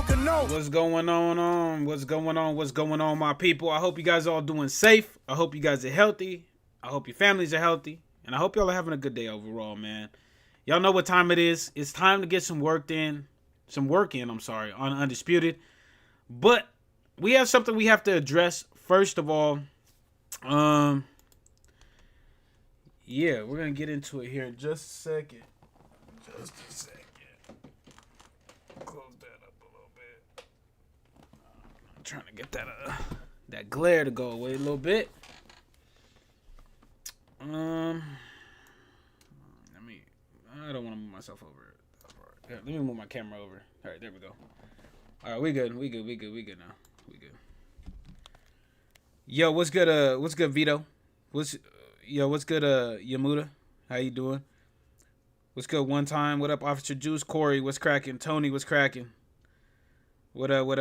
motherfucker know. What's going on? What's going on, my people? I hope you guys are all doing safe. I hope you guys are healthy. I hope your families are healthy. And I hope y'all are having a good day overall, man. Y'all know what time it is. It's time to get some work in, on Undisputed. But we have something we have to address. First of all, yeah, we're going to get into it here in just a second. Close that up a little bit. I'm trying to get that glare to go away a little bit. I don't want to move myself over. Yeah, let me move my camera over. All right, there we go. All right, we good now. We good. Yo, what's good? What's good, Vito? What's good, Yamuda? How you doing? What's good, one time? What up, Officer Juice? Corey, what's cracking? Tony, what's cracking? What up? Let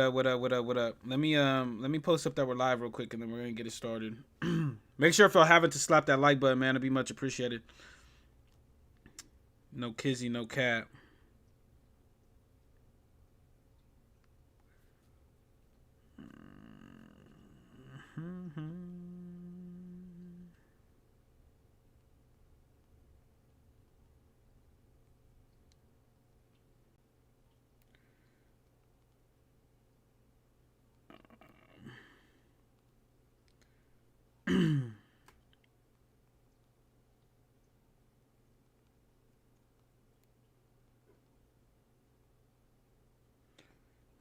me post up that we're live real quick, and then we're gonna get it started. Make sure if y'all haven't to slap that like button, man. It'd be much appreciated. No kizzy, no cap.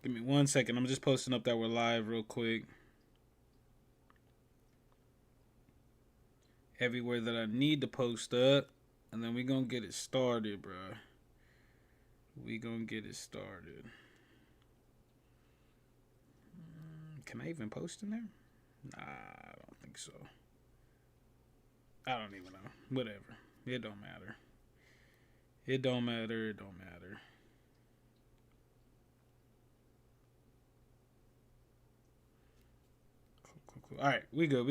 Give me 1 second. I'm just posting up that we're live real quick. Everywhere that I need to post up. And then we gonna get it started, bro. Can I even post in there? Nah, I don't think so. I don't even know. Whatever. It don't matter. Cool. All right, we good.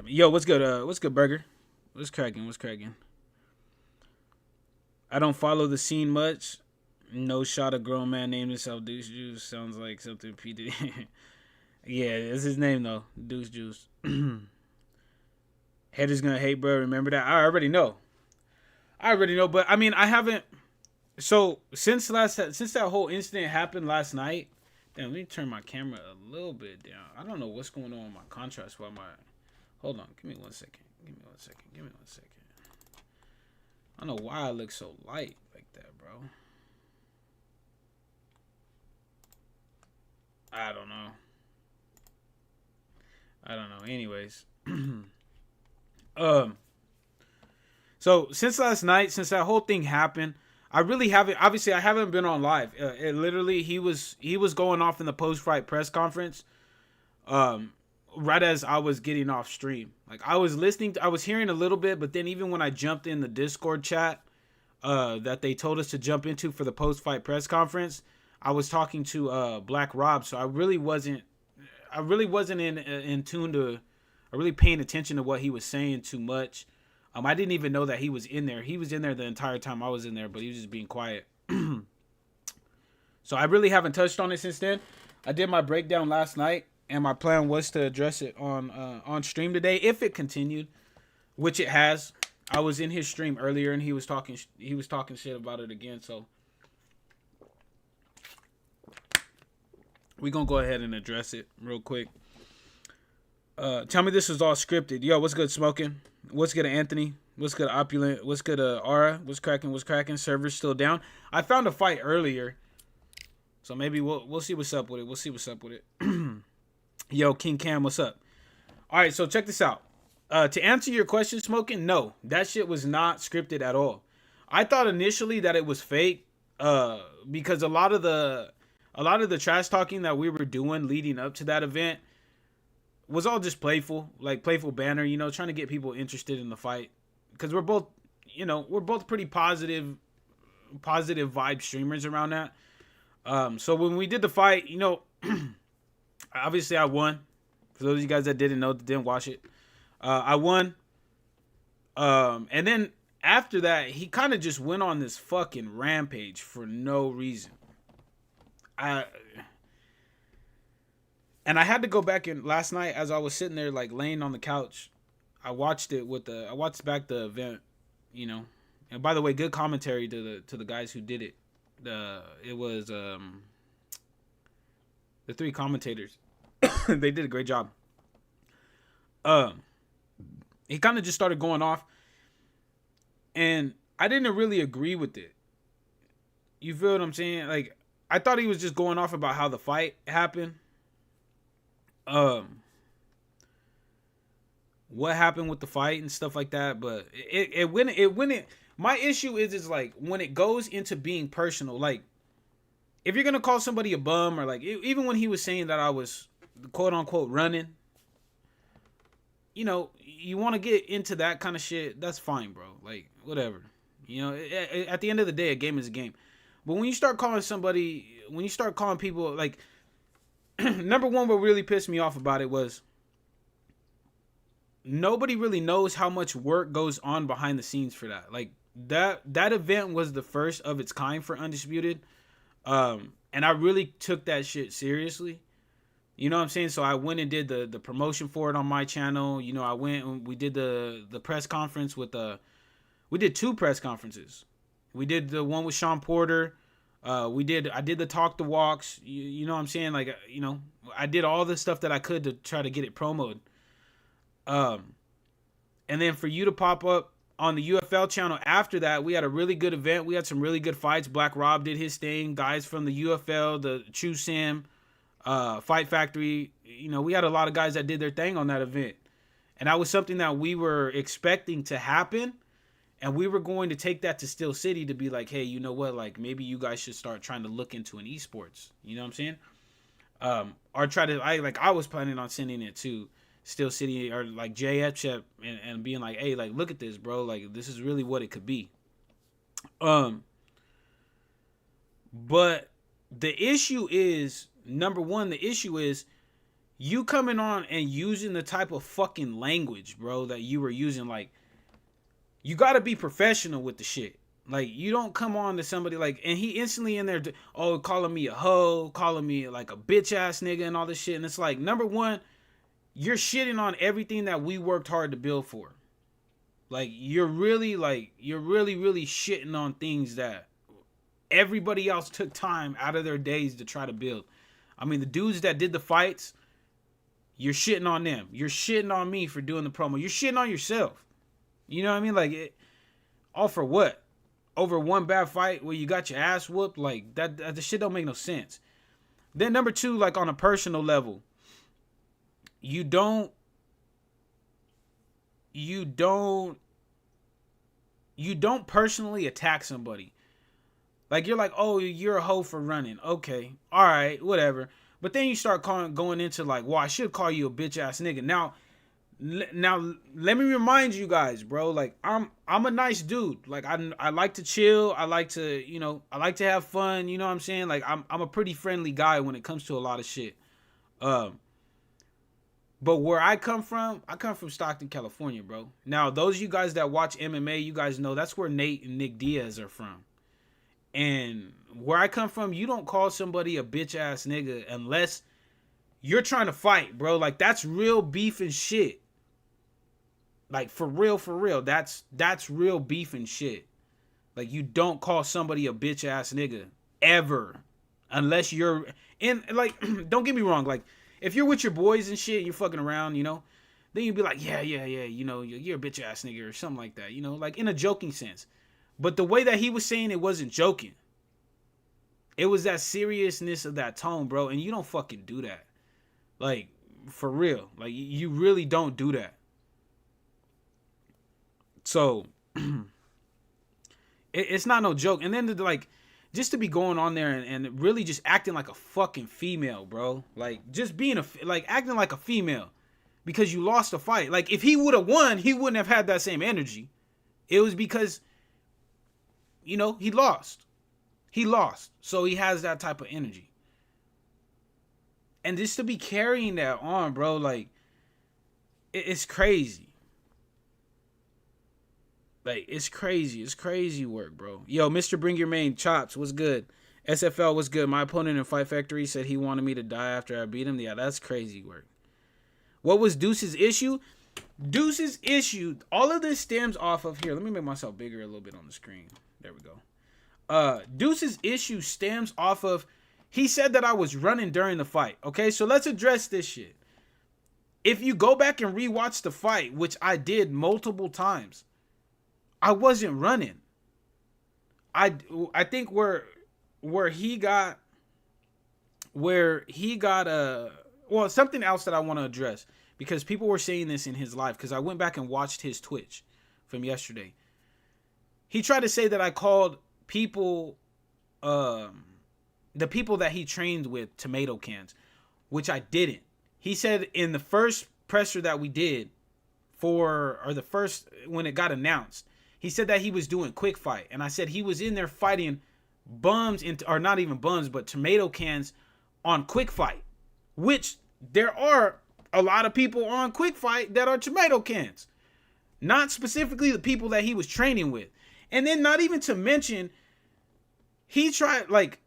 Yo, what's good? What's good, Burger? What's cracking? I don't follow the scene much. No shot, a grown man named himself Duce Juice. Sounds like something P did. Yeah, that's his name though, Duce Juice. Haters gonna hate, bro. Remember that? I already know. But I mean, I haven't. So since that whole incident happened last night. Damn, let me turn my camera a little bit down. I don't know what's going on with my contrast. Hold on. Give me 1 second. I don't know why I look so light like that, bro. I don't know. Anyways. So since last night, since that whole thing happened, I really haven't. Obviously, I haven't been on live. Literally, he was going off in the post-fight press conference, right as I was getting off stream. Like I was hearing a little bit, but then even when I jumped in the Discord chat, that they told us to jump into for the post-fight press conference, I was talking to Black Rob, so I really wasn't in tune to, or really paying attention to what he was saying too much. I didn't even know that he was in there. He was in there the entire time I was in there, but he was just being quiet. So I really haven't touched on it since then. I did my breakdown last night, and my plan was to address it on stream today if it continued, which it has. I was in his stream earlier, and he was talking shit about it again. So we're gonna go ahead and address it real quick. Tell me this was all scripted. Yo, what's good, Smoking? What's good, Anthony? What's good, Opulent? What's good, Aura? What's cracking? Server's still down. I found a fight earlier, so maybe we'll see what's up with it. Yo, King Cam, what's up? All right, so check this out. To answer your question, Smoking, no, that shit was not scripted at all. I thought initially that it was fake, because a lot of the trash talking that we were doing leading up to that event was all just playful banner, trying to get people interested in the fight. Because we're both pretty positive vibe streamers around that. So when we did the fight, obviously I won. For those of you guys that didn't watch it, I won. And then after that, he kind of just went on this fucking rampage for no reason. I had to go back in last night as I was sitting there like laying on the couch. I watched back the event, you know. And by the way, good commentary to the guys who did it. It was the 3 commentators. They did a great job. He kind of just started going off, and I didn't really agree with it. You feel what I'm saying? Like, I thought he was just going off about how the fight happened. What happened with the fight and stuff like that, but my issue is like when it goes into being personal, like if you're gonna call somebody a bum or like even when he was saying that I was quote unquote running, you know, you want to get into that kind of shit, that's fine, bro. Like whatever, you know. At the end of the day, a game is a game. But when you start calling people like number one, what really pissed me off about it was nobody really knows how much work goes on behind the scenes for that. Like that event was the first of its kind for Undisputed. And I really took that shit seriously. You know what I'm saying? So I went and did the promotion for it on my channel. You know, I went and we did the press conference we did 2 press conferences. We did the one with Sean Porter. I did the talk the walks. You know what I'm saying? Like, you know, I did all the stuff that I could to try to get it promoted. And then for you to pop up on the UFL channel after that, we had a really good event. We had some really good fights. Black Rob did his thing. Guys from the UFL, the Chu Sam, Fight Factory. You know, we had a lot of guys that did their thing on that event. And that was something that we were expecting to happen. And we were going to take that to Steel City to be like, hey, you know what? Like, maybe you guys should start trying to look into an eSports. You know what I'm saying? I was planning on sending it to Steel City or like JF and being like, hey, like, look at this, bro. Like, this is really what it could be. But the issue is, number one, the issue is you coming on and using the type of fucking language, bro, that you were using. Like, you got to be professional with the shit. Like, you don't come on to somebody like, and he instantly in there, calling me a hoe, calling me like a bitch ass nigga and all this shit. And it's like, number one, you're shitting on everything that we worked hard to build for. Like, you're really shitting on things that everybody else took time out of their days to try to build. I mean, the dudes that did the fights, you're shitting on them. You're shitting on me for doing the promo. You're shitting on yourself. You know what I mean? Like, all for what? Over one bad fight where you got your ass whooped? Like, that the shit don't make no sense. Then number two, like, on a personal level, you don't personally attack somebody. Like, you're like, oh, you're a hoe for running. Okay, all right, whatever. But then you start going into like, well, I should call you a bitch ass nigga. Now, let me remind you guys, bro. Like, I'm a nice dude. Like, I like to chill. I like to, I like to have fun. You know what I'm saying? Like, I'm a pretty friendly guy when it comes to a lot of shit. But where I come from Stockton, California, bro. Now, those of you guys that watch MMA, you guys know that's where Nate and Nick Diaz are from. And where I come from, you don't call somebody a bitch ass nigga unless you're trying to fight, bro. Like, that's real beef and shit. Like, for real. That's real beef and shit. Like, you don't call somebody a bitch ass nigga ever, unless you're in. Like, don't get me wrong. Like, if you're with your boys and shit, you're fucking around, then you'd be like, yeah, you're a bitch ass nigga or something like that, like in a joking sense. But the way that he was saying it wasn't joking. It was that seriousness of that tone, bro. And you don't fucking do that. Like, for real. Like, you really don't do that. So, it's not no joke. And then, like, just to be going on there and really just acting like a fucking female, bro. Like, just being acting like a female because you lost a fight. Like, if he would have won, he wouldn't have had that same energy. It was because, he lost. He lost. So he has that type of energy. And just to be carrying that on, bro, like, it's crazy. Like, it's crazy. It's crazy work, bro. Yo, Mr. Bring Your Main, Chops, what's good? SFL was good. My opponent in Fight Factory said he wanted me to die after I beat him. Yeah, that's crazy work. What was Duce's issue? Duce's issue, all of this stems off of, here, let me make myself bigger a little bit on the screen. There we go. Duce's issue stems off of, he said that I was running during the fight. Okay, so let's address this shit. If you go back and rewatch the fight, which I did multiple times, I wasn't running. I think where he got well, something else that I want to address, because people were saying this in his live, because I went back and watched his Twitch from yesterday. He tried to say that I called people, the people that he trained with, tomato cans, which I didn't. He said in the first presser that we did the first, when it got announced, he said that he was doing quick fight. And I said he was in there fighting bums, or not even bums, but tomato cans on quick fight, which there are a lot of people on quick fight that are tomato cans, not specifically the people that he was training with. And then not even to mention, he tried, like,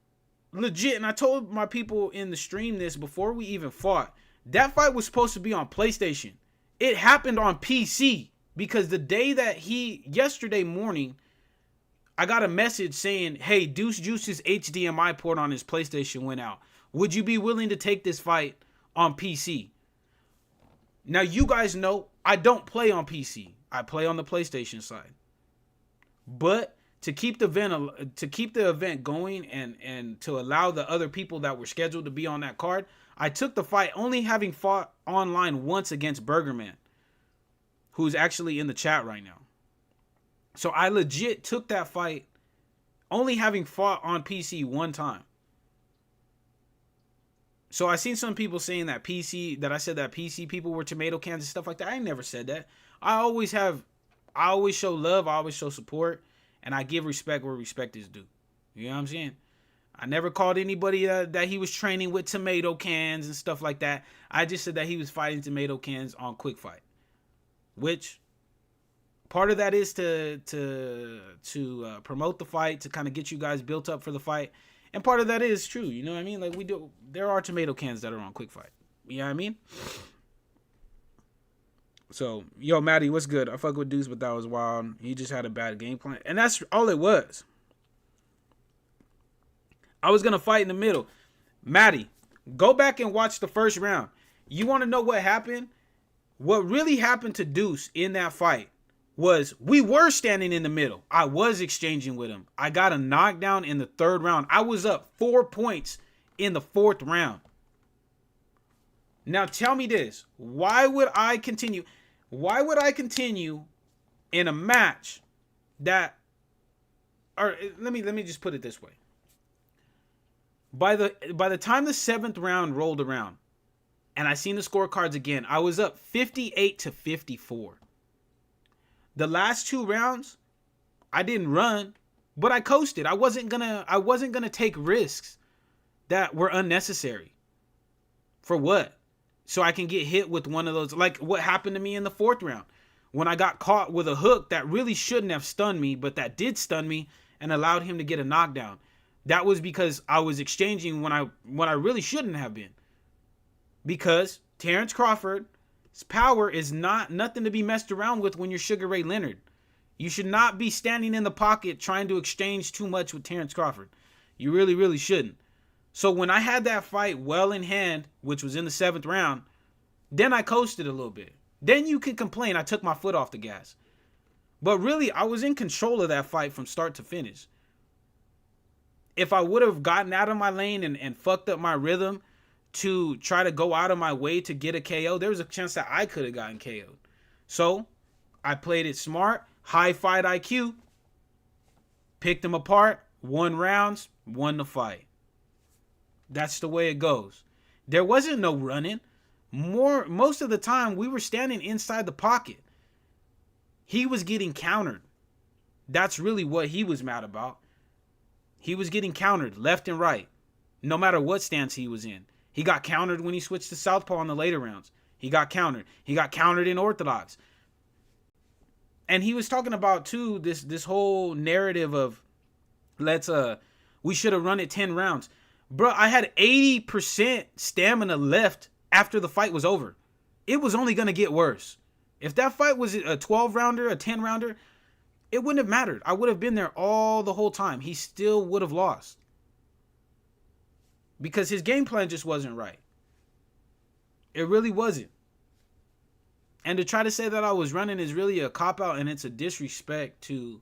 legit, and I told my people in the stream this before we even fought, that fight was supposed to be on PlayStation. It happened on PC, because the day that yesterday morning, I got a message saying, hey, Duce Juice's HDMI port on his PlayStation went out. Would you be willing to take this fight on PC? Now, you guys know I don't play on PC. I play on the PlayStation side. But to keep the event going and to allow the other people that were scheduled to be on that card, I took the fight only having fought online once against Burgerman, who's actually in the chat right now. So I legit took that fight only having fought on PC one time. So I seen some people saying that I said that PC people were tomato cans and stuff like that. I ain't never said that. I always show love, I always show support, and I give respect where respect is due. You know what I'm saying? I never called anybody that he was training with tomato cans and stuff like that. I just said that he was fighting tomato cans on quick fight, which part of that is to promote the fight, to kind of get you guys built up for the fight. And part of that is true, you know what I mean? Like, there are tomato cans that are on quick fight. You know what I mean? So, yo, Maddie, what's good? I fuck with Duce, but that was wild. He just had a bad game plan. And that's all it was. I was going to fight in the middle. Maddie, go back and watch the first round. You want to know what happened? What really happened to Duce in that fight was we were standing in the middle. I was exchanging with him. I got a knockdown in the third round. I was up 4 points in the fourth round. Now tell me this. Why would I continue in a match that, or let me just put it this way. By the time the seventh round rolled around and I seen the scorecards again, I was up 58-54. The last 2 rounds, I didn't run, but I coasted. I wasn't gonna take risks that were unnecessary. For what? So I can get hit with one of those, like what happened to me in the fourth round, when I got caught with a hook that really shouldn't have stunned me, but that did stun me and allowed him to get a knockdown. That was because I was exchanging when I really shouldn't have been. Because Terrence Crawford's power is nothing to be messed around with when you're Sugar Ray Leonard. You should not be standing in the pocket trying to exchange too much with Terrence Crawford. You really, really shouldn't. So when I had that fight well in hand, which was in the 7th round, then I coasted a little bit. Then you could complain I took my foot off the gas. But really, I was in control of that fight from start to finish. If I would have gotten out of my lane and fucked up my rhythm to try to go out of my way to get a KO, there was a chance that I could have gotten KO'd. So I played it smart, high fight IQ, picked them apart, won rounds, won the fight. That's the way it goes. There wasn't no running. Most of the time, we were standing inside the pocket. He was getting countered. That's really what he was mad about. He was getting countered left and right, no matter what stance he was in. He got countered when he switched to southpaw in the later rounds. He got countered. He got countered in orthodox. And he was talking about too this whole narrative of we should have run it 10 rounds. Bro, I had 80% stamina left after the fight was over. It was only going to get worse. If that fight was a 12 rounder, a 10 rounder, it wouldn't have mattered. I would have been there all the whole time. He still would have lost. Because his game plan just wasn't right. It really wasn't. And to try to say that I was running is really a cop-out, and it's a disrespect to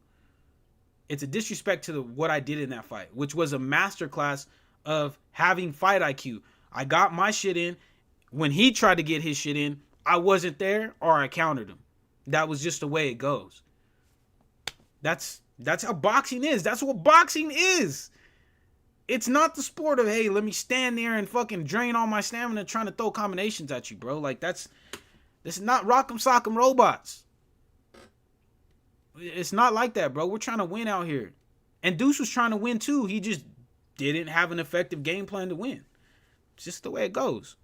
what I did in that fight, which was a masterclass of having fight IQ. I got my shit in. When he tried to get his shit in, I wasn't there or I countered him. That was just the way it goes. That's how boxing is. That's what boxing is. It's not the sport of, hey, let me stand there and fucking drain all my stamina trying to throw combinations at you, bro. Like, this is not Rock'em Sock'em Robots. It's not like that, bro. We're trying to win out here. And Duce was trying to win too. He just didn't have an effective game plan to win. It's just the way it goes.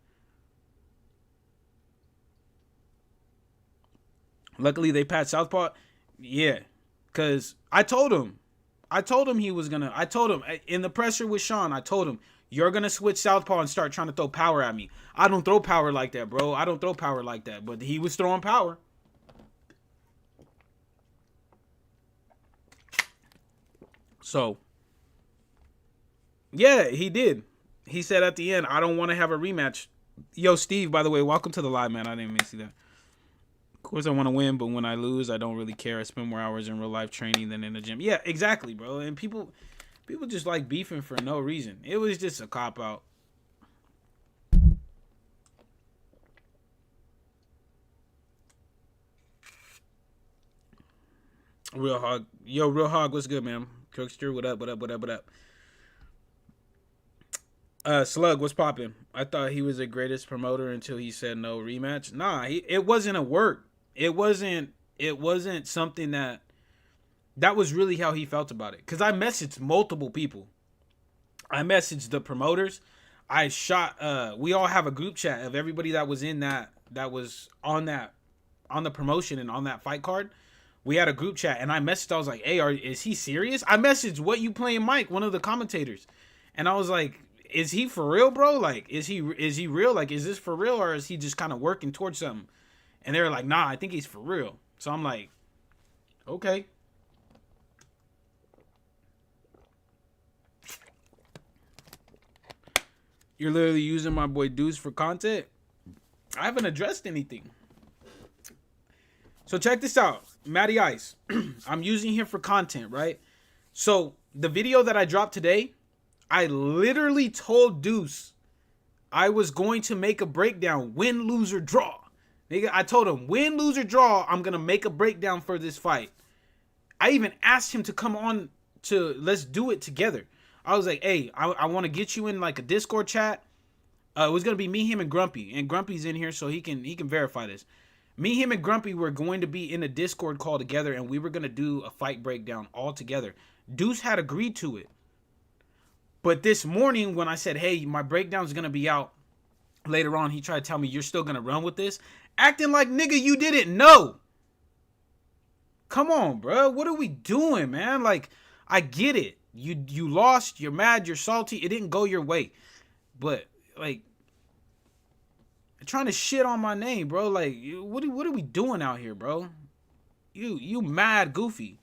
Luckily, they patched Southpaw. Yeah. Because I told him he was going to. I told him in the presser with Sean, I told him, you're going to switch Southpaw and start trying to throw power at me. I don't throw power like that, bro. I don't throw power like that. But he was throwing power. So, yeah, he did. He said at the end, I don't want to have a rematch. Yo, Steve, by the way, welcome to the live, man. I didn't even see that. Of course, I want to win, but when I lose, I don't really care. I spend more hours in real life training than in the gym. Yeah, exactly, bro. And people just like beefing for no reason. It was just a cop-out. Real Hog. Yo, Real Hog, what's good, man? Crookster, what up? Slug, what's popping? I thought he was the greatest promoter until he said no rematch. Nah, it wasn't a work. It wasn't something that was really how he felt about it. Because I messaged multiple people. I messaged the promoters. I shot, we all have a group chat of everybody that was in that was on the promotion and on that fight card. We had a group chat, and I messaged. I was like, "Hey, is he serious?" I messaged What You Playing Mike, one of the commentators, and I was like, "Is he for real, bro? Like, is he real? Like, is this for real, or is he just kind of working towards something?" And they were like, "Nah, I think he's for real." So I'm like, "Okay." You're literally using my boy Duce for content? I haven't addressed anything. So check this out. Matty Ice. I'm using him for content, right? So the video that I dropped today, I literally told Duce I was going to make a breakdown, win, lose, or draw. Nigga, I told him, win, lose, or draw, I'm going to make a breakdown for this fight. I even asked him to come on to let's do it together. I was like, hey, I want to get you in like a Discord chat. It was going to be me, him, and Grumpy. And Grumpy's in here so he can verify this. Me, him, and Grumpy were going to be in a Discord call together, and we were going to do a fight breakdown all together. Duce had agreed to it. But this morning when I said, hey, my breakdown is going to be out later on, he tried to tell me, you're still going to run with this? Acting like, nigga, you didn't know. Come on, bro. What are we doing, man? Like, I get it. You lost. You're mad. You're salty. It didn't go your way. But, like, trying to shit on my name, bro. Like, what are we doing out here, bro? You mad goofy.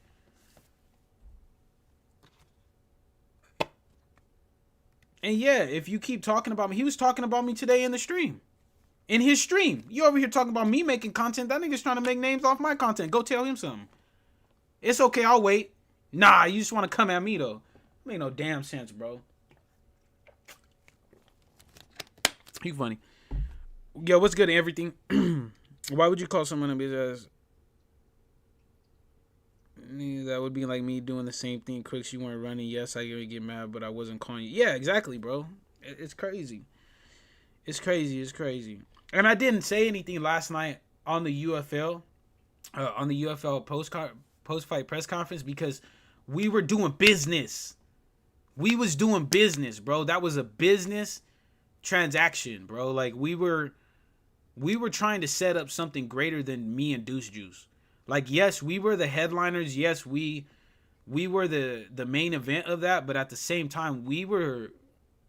And yeah, if you keep talking about me, he was talking about me today in the stream. In his stream. You over here talking about me making content. That nigga's trying to make names off my content. Go tell him something. It's okay, I'll wait. Nah, you just want to come at me, though. Make no damn sense, bro. You funny. Yo, what's good and everything? Why would you call someone a bitch ass? That would be like me doing the same thing. Crooks, you weren't running. Yes, I would get mad, but I wasn't calling you. Yeah, exactly, bro. It's crazy. It's crazy. And I didn't say anything last night on the UFL, post-fight press conference because we were doing business. We was doing business, bro. That was a business transaction, bro. Like, we were trying to set up something greater than me and Duce Juice. Like, yes, we were the headliners. Yes, we were the main event of that. But at the same time,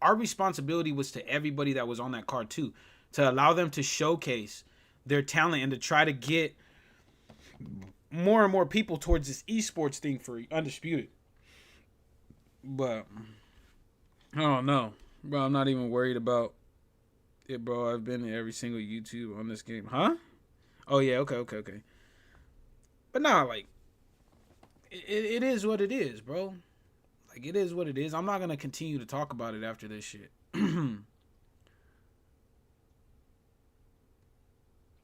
our responsibility was to everybody that was on that card too, to allow them to showcase their talent and to try to get more and more people towards this esports thing for Undisputed. But I don't know, bro. I'm not even worried about it, bro. I've been to every single YouTube on this game, huh? Oh yeah, okay. But nah, like it is what it is, bro. Like, it is what it is. I'm not gonna continue to talk about it after this shit.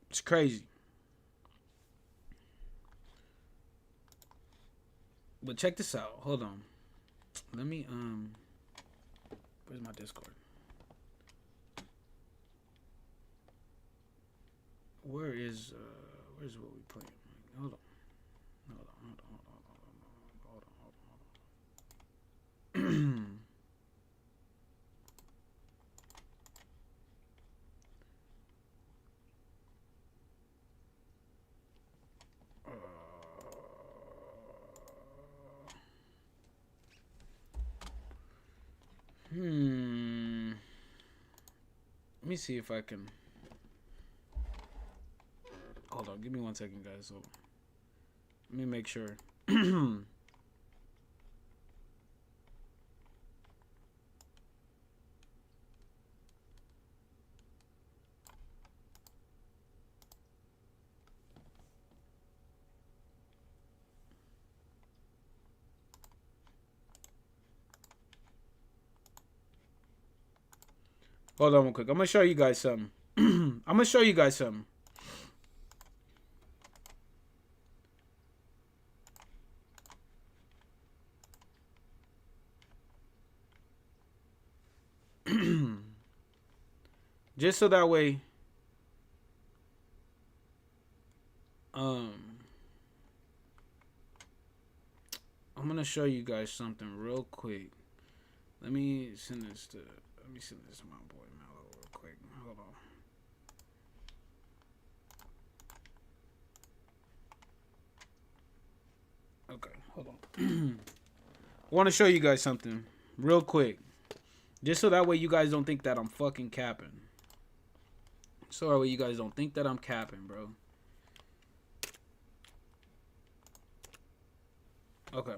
It's crazy. But check this out. Hold on. Let me where's my Discord? Where's what we playing? Hold on. Let me see if I can. Hold on, give me 1 second, guys. So let me make sure. Hold on real quick. I'm gonna show you guys something. I'm gonna show you guys something. Just so that way, I'm gonna show you guys something real quick. Let me send this to my boy Mello real quick. Hold on. Okay, hold on. I want to show you guys something real quick. Just so that way you guys don't think that I'm fucking capping. So that way you guys don't think that I'm capping, bro. Okay.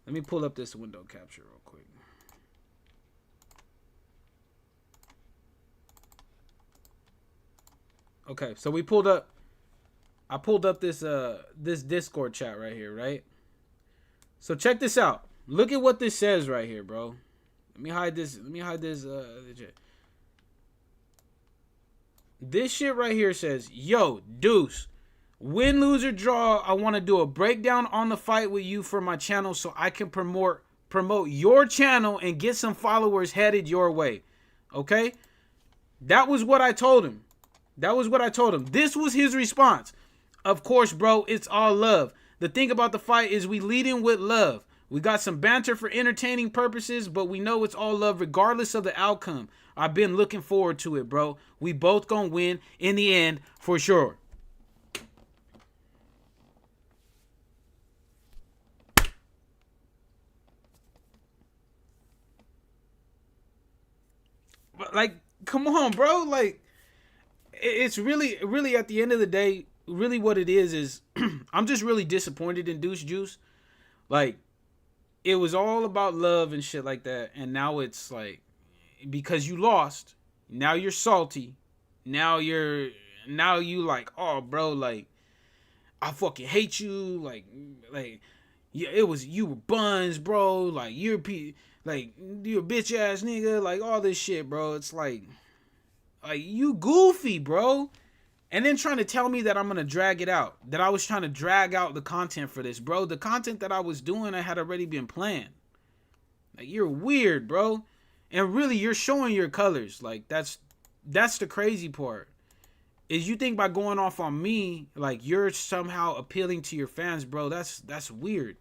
Let me pull up this window capture real quick. Okay, so I pulled up this this Discord chat right here, right? So check this out. Look at what this says right here, bro. Let me hide this. This shit right here says, "Yo, Duce, win, lose, or draw, I want to do a breakdown on the fight with you for my channel so I can promote your channel and get some followers headed your way." Okay? That was what I told him. This was his response. Of course, bro, it's all love. The thing about the fight is we lead in with love. We got some banter for entertaining purposes, but we know it's all love regardless of the outcome. I've been looking forward to it, bro. We both gonna win in the end for sure. But like, come on, bro. Like, it's really at the end of the day, really what it is I'm just really disappointed in Duce Juice. Like, it was all about love and shit like that, and now it's like, because you lost, now you're salty. Now you like, oh, bro, like, I fucking hate you. Like, yeah, you were buns, bro. Like, you're a bitch ass nigga. Like, all this shit, bro. It's like you goofy, bro. And then trying to tell me that I'm going to drag it out. That I was trying to drag out the content for this, bro. The content that I was doing, I had already been planned. Like, you're weird, bro. And really, you're showing your colors. Like, that's the crazy part. Is you think by going off on me, like, you're somehow appealing to your fans, bro. That's weird.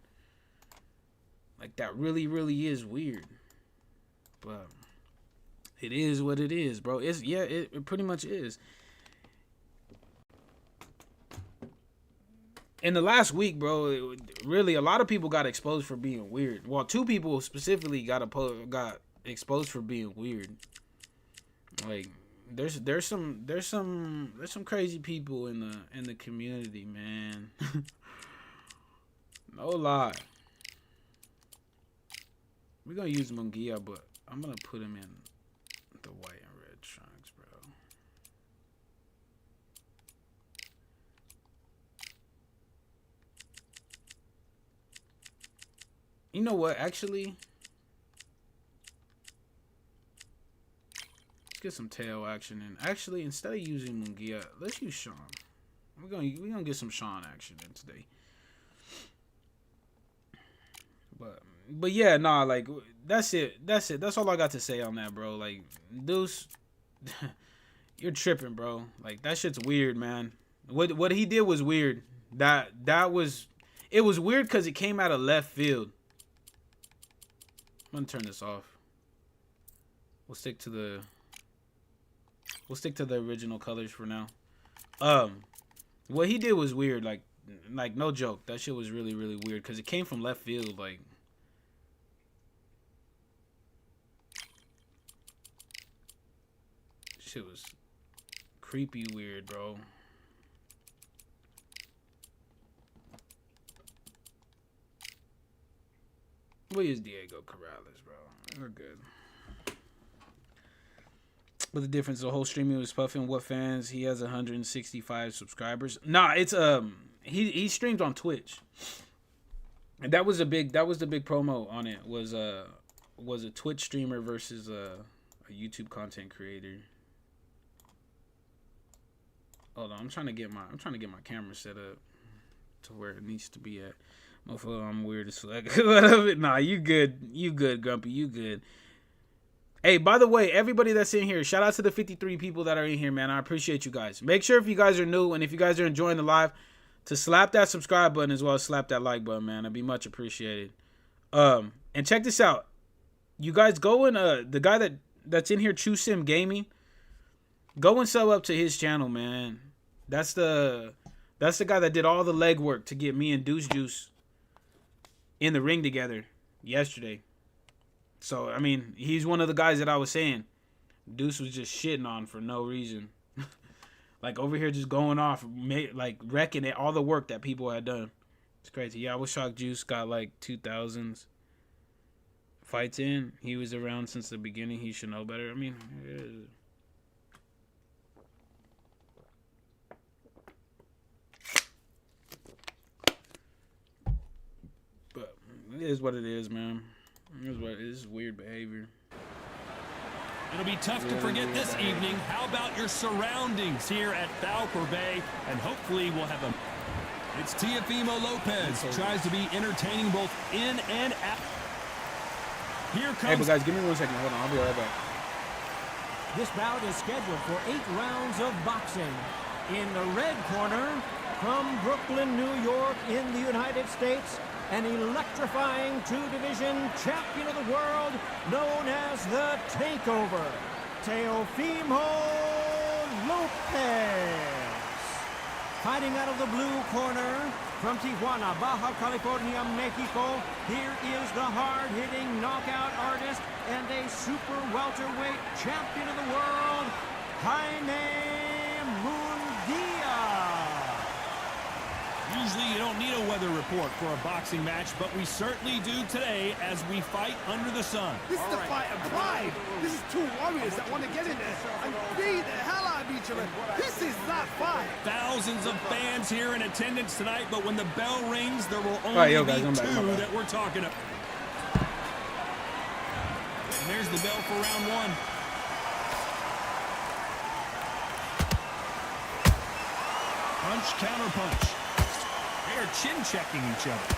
Like, that really, really is weird. But it is what it is, bro. It pretty much is. in the last week, bro, really a lot of people got exposed for being weird. Well, 2 people specifically got exposed for being weird. Like there's some crazy people in the community, man. No lie. We're gonna use Mungia, but I'm gonna put him in the white and red trunks, bro. You know what? Actually, let's get some tail action in. Actually, instead of using Mungia, let's use Sean. We're gonna get some Sean action in today. But yeah, nah, like that's it. That's all I got to say on that, bro. Like, Duce, you're tripping, bro. Like, that shit's weird, man. What he did was weird. It was weird because it came out of left field. I'm gonna turn this off. We'll stick to the original colors for now. What he did was weird. Like no joke. That shit was really, really weird because it came from left field. Like, shit was creepy weird, bro. We'll use Diego Corrales, bro. We're good. But the difference, the whole streaming was puffing. What fans? He has 165 subscribers. Nah, it's he streams on Twitch. And that was the big promo on it. Was a Twitch streamer versus a YouTube content creator. Hold on, I'm trying to get my camera set up to where it needs to be at. Motherfucker, I'm weird as fuck. Nah, you good, Grumpy, you good. Hey, by the way, everybody that's in here, shout out to the 53 people that are in here, man. I appreciate you guys. Make sure if you guys are new and if you guys are enjoying the live, to slap that subscribe button as well as slap that like button, man. That'd be much appreciated. And check this out. You guys go and the guy that's in here, True Sim Gaming, go and sub up to his channel, man. That's the guy that did all the legwork to get me and Duce in the ring together yesterday. So, I mean, he's one of the guys that I was saying Duce was just shitting on for no reason. Like, over here just going off, like, wrecking it, all the work that people had done. It's crazy. Yeah, I was shocked Juice got, like, 2000s fights in. He was around since the beginning. He should know better. I mean, but it is what it is, man. This is weird behavior. It'll be tough to forget this evening. How about your surroundings here at Valper Bay? And hopefully we'll have a... It's Teofimo Lopez. Tries to be entertaining both in and out. Here comes... Hey, but guys, give me 1 second. Hold on. I'll be right back. This bout is scheduled for 8 rounds of boxing. In the red corner, from Brooklyn, New York, in the United States, an electrifying 2-division champion of the world known as the Takeover, Teofimo Lopez. Fighting out of the blue corner, from Tijuana, Baja California, Mexico, here is the hard-hitting knockout artist and a super welterweight champion of the world, Jaime Munguia. Usually you don't need a weather report for a boxing match, but we certainly do today as we fight under the sun. This is the fight of pride. This is 2 warriors that want to get in there and beat the hell out of each other. This is not fight. Thousands of fans here in attendance tonight, but when the bell rings, there will only be 2 that we're talking about. And there's the bell for round 1. Punch, counter punch. They are chin-checking each other.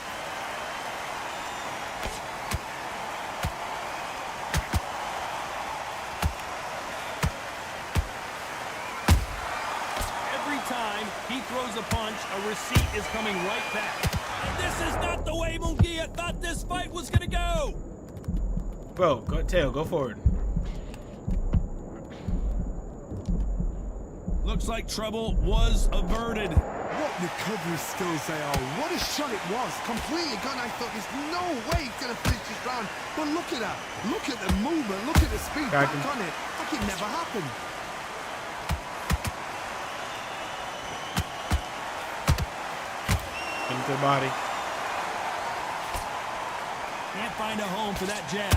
Every time he throws a punch, a receipt is coming right back. And this is not the way Munguia thought this fight was going to go. Bro, go tail, go forward. Looks like trouble was averted. What recovery skills they are. What a shot it was. Completely gone. I thought there's no way he's going to finish this round. But look at that. Look at the movement. Look at the speed back on it. Like it never happened. Into the body. Can't find a home for that jab.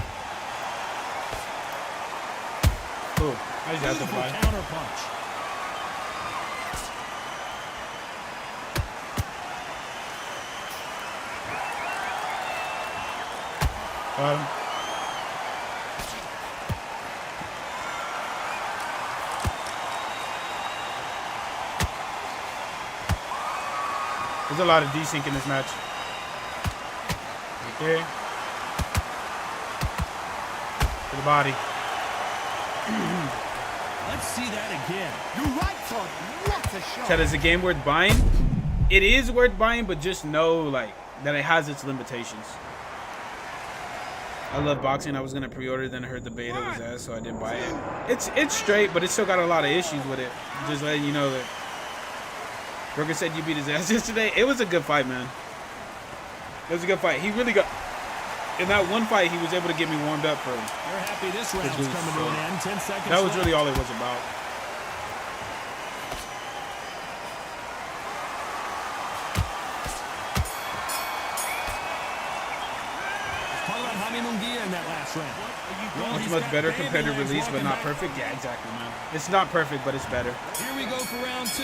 Cool. I just got to the Beautiful body. counter punch. Bottom. There's a lot of desync in this match. Right there. To the body. Let's see that again. You're right, Todd. What a shot. Chad, is the game worth buying? It is worth buying, but just know like that it has its limitations. I love boxing. I was gonna pre-order, then I heard the beta was ass, so I didn't buy it. It's straight, but it's still got a lot of issues with it. Just letting you know that. Burger said you beat his ass yesterday. It was a good fight, man. It was a good fight. He really got. In that one fight, he was able to get me warmed up for. You're happy this round's Duce, coming to an end. 10 seconds That was left. really all it was about. Talk about Jaime Munguia in that last round. Well, he's Much got better Bambi compared to legs release, but walking not back. perfect. Yeah, exactly, man. It's not perfect, but it's better. Here we go for round 2.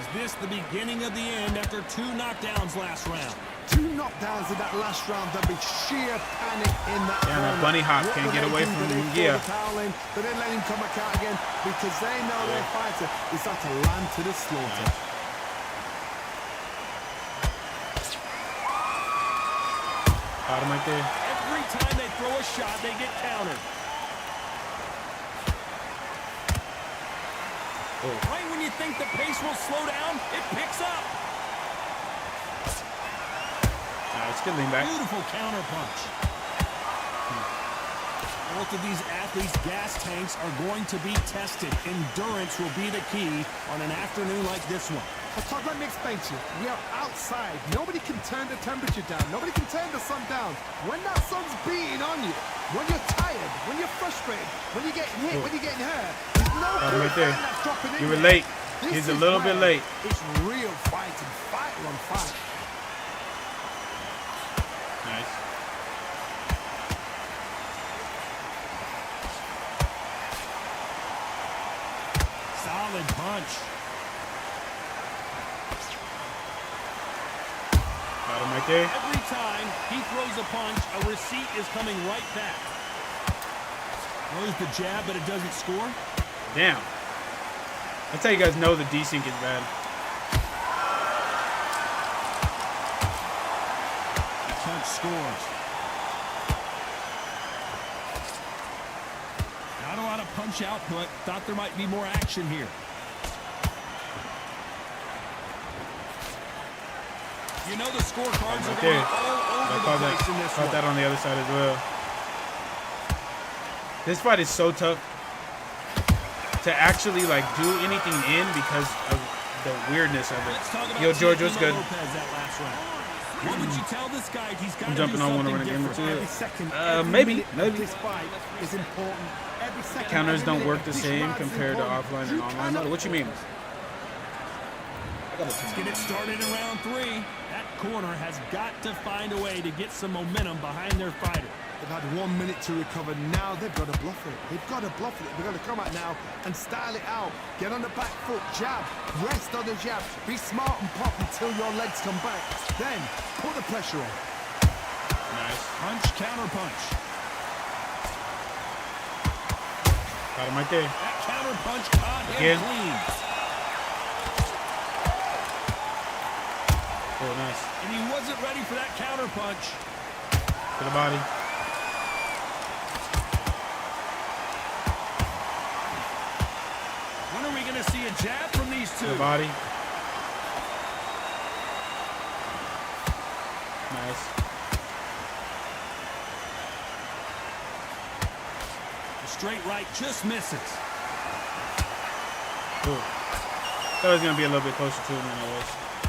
Is this the beginning of the end after 2 knockdowns last round? 2 knockdowns in that last round. There'll be sheer panic in that Damn, that corner. bunny hop What can't do get they away do? from Do they Munguia. throw the towel in? Do they let him come back out again? Because they know their fighter is out to land to the slaughter. Bottom right there. Every time they throw a shot, they get countered. Oh. Right when you think the pace will slow down, it picks up. It's good lean back. Beautiful counter punch. Both of these athletes' gas tanks are going to be tested. Endurance will be the key on an afternoon like this one. Todd, let me explain to you. We are outside. Nobody can turn the temperature down. Nobody can turn the sun down. When that sun's beating on you, when you're tired, when you're frustrated, when you're getting hit, when you're getting hurt, there's no Bottom right there. that's dropping in You were there. late. This He's a is little bit where late. It's real fighting, fighter on fight. Nice. Solid punch. Bottom right there. Every time he throws a punch, a receipt is coming right back. Throws the jab, but it doesn't score. Damn. That's how you guys know the desync is bad. The punch scores. Not a lot of punch output. Thought there might be more action here. You know the scorecards are Right going to there. be all I over caught the place in this that one. on the other side as well. This fight is so tough to actually like do anything in because of the weirdness of Let's talk it. about Yo, George, what's Teofimo good? Lopez that last round. What would you tell this guy? He's got I'm to do jumping on one to something run a game or different. two. Every second, every Maybe. minute of this fight is important. Every second, Counters every don't minute work of the this same round is compared to important. offline and You online cannot- mode. What you mean? Let's get it started in round 3. That corner has got to find a way to get some momentum behind their fighter. They've had 1 minute to recover. Now they've got to bluff it. They've got to bluff it. They've got to come out now and style it out. Get on the back foot, jab, rest on the jab. Be smart and pop until your legs come back. Then put the pressure on. Nice. Punch, counter punch. Got him right there. That counter punch caught Again. him clean. Oh, nice. And he wasn't ready for that counter punch. To the body. When are we going to see a jab from these To two? the body. Nice. The straight right just misses. Cool. Thought it was gonna be a little bit closer to him than it was.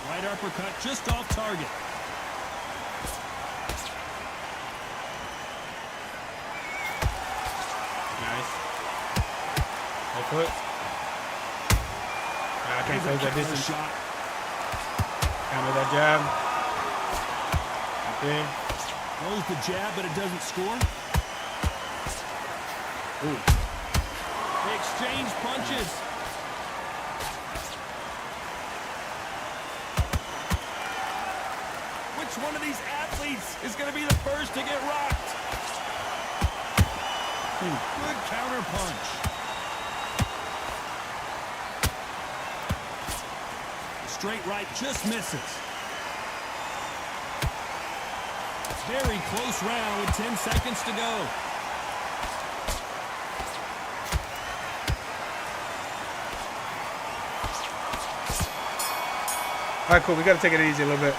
Right uppercut just off target. Nice. Left hook. I can't close that distance. Shot. Counter that jab. Okay. Throws the jab, but it doesn't score. Ooh. They exchange punches. Which one of these athletes is going to be the first to get rocked? Good counter punch. Straight right just misses. Very close round with 10 seconds to go. All right, cool. We got to take it easy a little bit.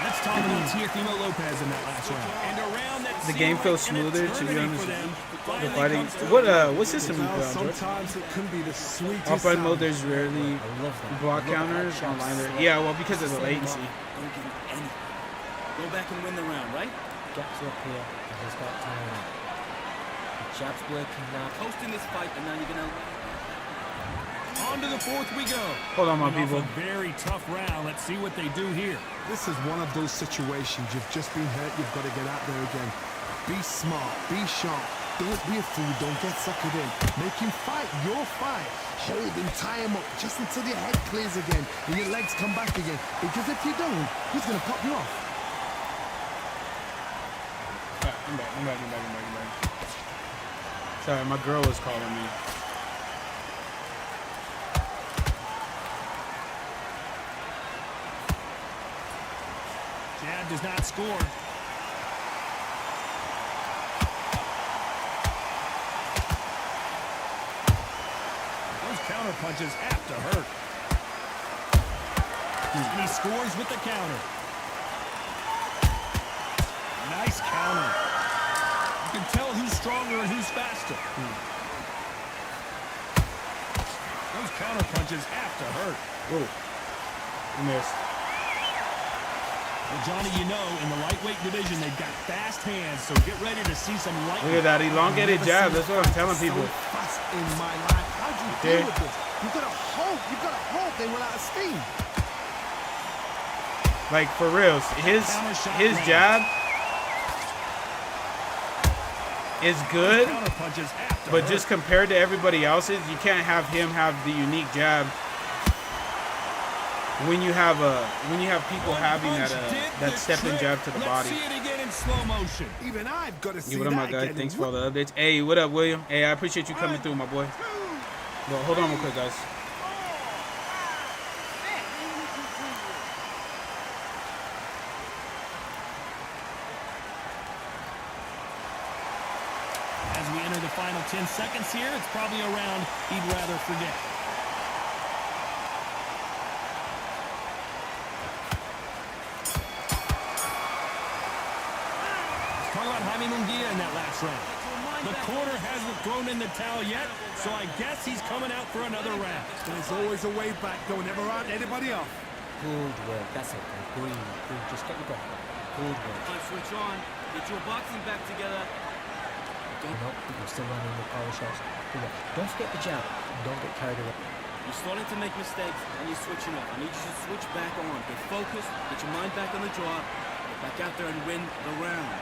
Let's talk about Teofimo Lopez in that last round. And a round that The game feels smoother, to be honest. The fighting. What system you play on, George? Sometimes it can be the sweetest. Offline mode, sound. there's rarely block counters online. Yeah, well, because of the latency. Don't give him anything. Go back and win the round, right? Gaps up here, and he's got time out. The jab's working now. Hosting this fight, and now you're gonna. On to the fourth we go. Hold on, my Coming people. off a very tough round. Let's see what they do here. This is one of those situations. You've just been hurt. You've got to get out there again. Be smart. Be sharp. Don't be a fool. Don't get suckered in. Make him fight your fight. Hold him. Tie him up just until your head clears again and your legs come back again. Because if you don't, he's going to pop you off. I'm back. Sorry, my girl was calling me. Jab does not score. Those counter punches have to hurt. And he scores with the counter. Nice counter. You can tell who's stronger and who's faster. Those counter punches have to hurt. Whoa. You missed. Well, Johnny, you know, in the lightweight division, they've got fast hands, so get ready to see some lightweight. Look at that elongated jab. That's what I'm telling people. So fast in my life. How do you deal with this? You've got to hope. You've got to hope they run out of steam. Like, for reals. His jab is good, Counter punches have to but hurt. just compared to everybody else's, you can't have him have the unique jab when you have people having that stepping jab to the body. Let's see it again in slow motion. Even I've got to see Yeah, what up, my that guy? again. Thanks for all the updates. Hey, what up, William? Hey, I appreciate you coming through, my boy. Well, hold on real quick, guys. As we enter the final 10 seconds here, it's probably a round he'd rather forget. Talk about Jaime Munguia in that last round. The corner hasn't thrown in the towel yet, so I guess he's coming out for another round. There's always a way back. Don't ever round anybody off. Good work. That's it. Breathe. Just get your breath back. Good work. Switch on. Get your boxing back together. You're still running your power shots. Good work. Don't forget the jab. And don't get carried away. You're starting to make mistakes, and you're switching up. I need you to switch back on. Get focused. Get your mind back on the draw. Get back out there and win the round.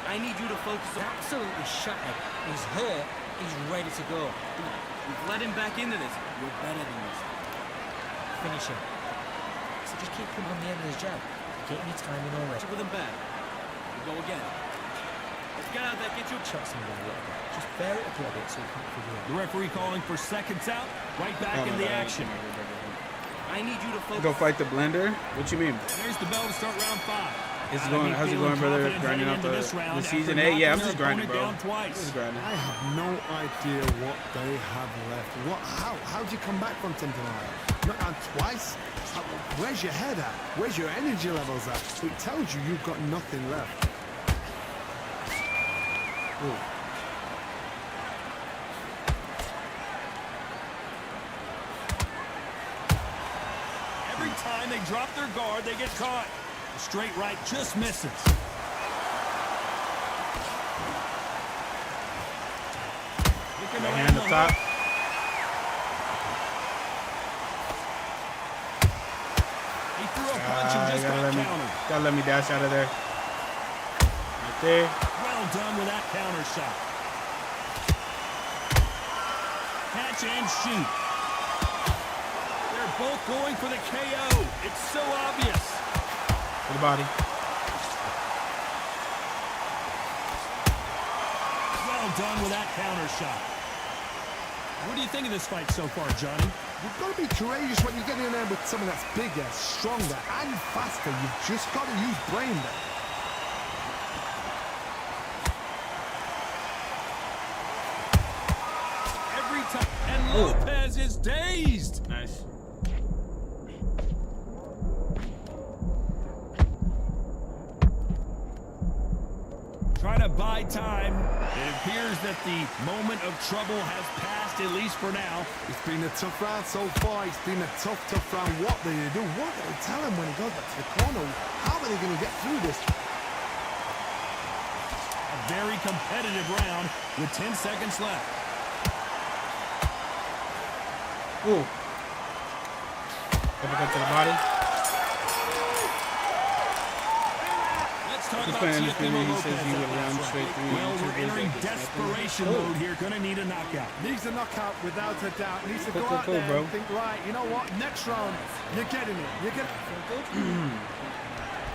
I need you to focus on. Absolutely shattered. He's hurt. He's ready to go. You've let him back into this. You're better than this. Finish him. So just keep him on the end of his jab. Getting your timing already. With him back. We go again. Let's get out there. Get your Chucks him down a little bit. Just bear it up a little bit so you can't figure it out. The referee calling for seconds out, right back in the action. I need you to focus. Go fight the blender? What you mean? There's the bell to start round 5. How's it going, brother? Grinding out the season 8? Yeah, I'm just grinding, bro. Just grinding. I have no idea what they have left. How do you come back from something like that? Not down twice? Where's your head at? Where's your energy levels at? It tells you you've got nothing left. Ooh. Every time they drop their guard, they get caught. The straight right just misses. Right hand up top. He threw a punch and just got countered. Gotta let me dash out of there. Right there. Well done with that counter shot. Catch and shoot. They're both going for the KO. It's so obvious. For the body. Well done with that counter shot. What do you think of this fight so far, Johnny? You've got to be courageous when you get in there with someone that's bigger, stronger, and faster. You've just got to use brain there. Every time. And Lopez is dazed. Nice. Trying to buy time. It appears that the moment of trouble has passed, at least for now. It's been a tough round so far. It's been a tough round. What do they do? What do they tell him when he goes back to the corner? How are they going to get through this? A very competitive round with 10 seconds left. Ooh. Uppercut to the body. Let's talk He's about playing Teofimo undisputed. He Lopez says he in would the round last straight round. through. Well, in 2 we're days entering like this. desperation mode here. Gonna need a knockout. Needs a knockout without a doubt. Needs to Cool, go cool, out cool, there bro. and think, right, you know what? Next round, you're getting it. You're getting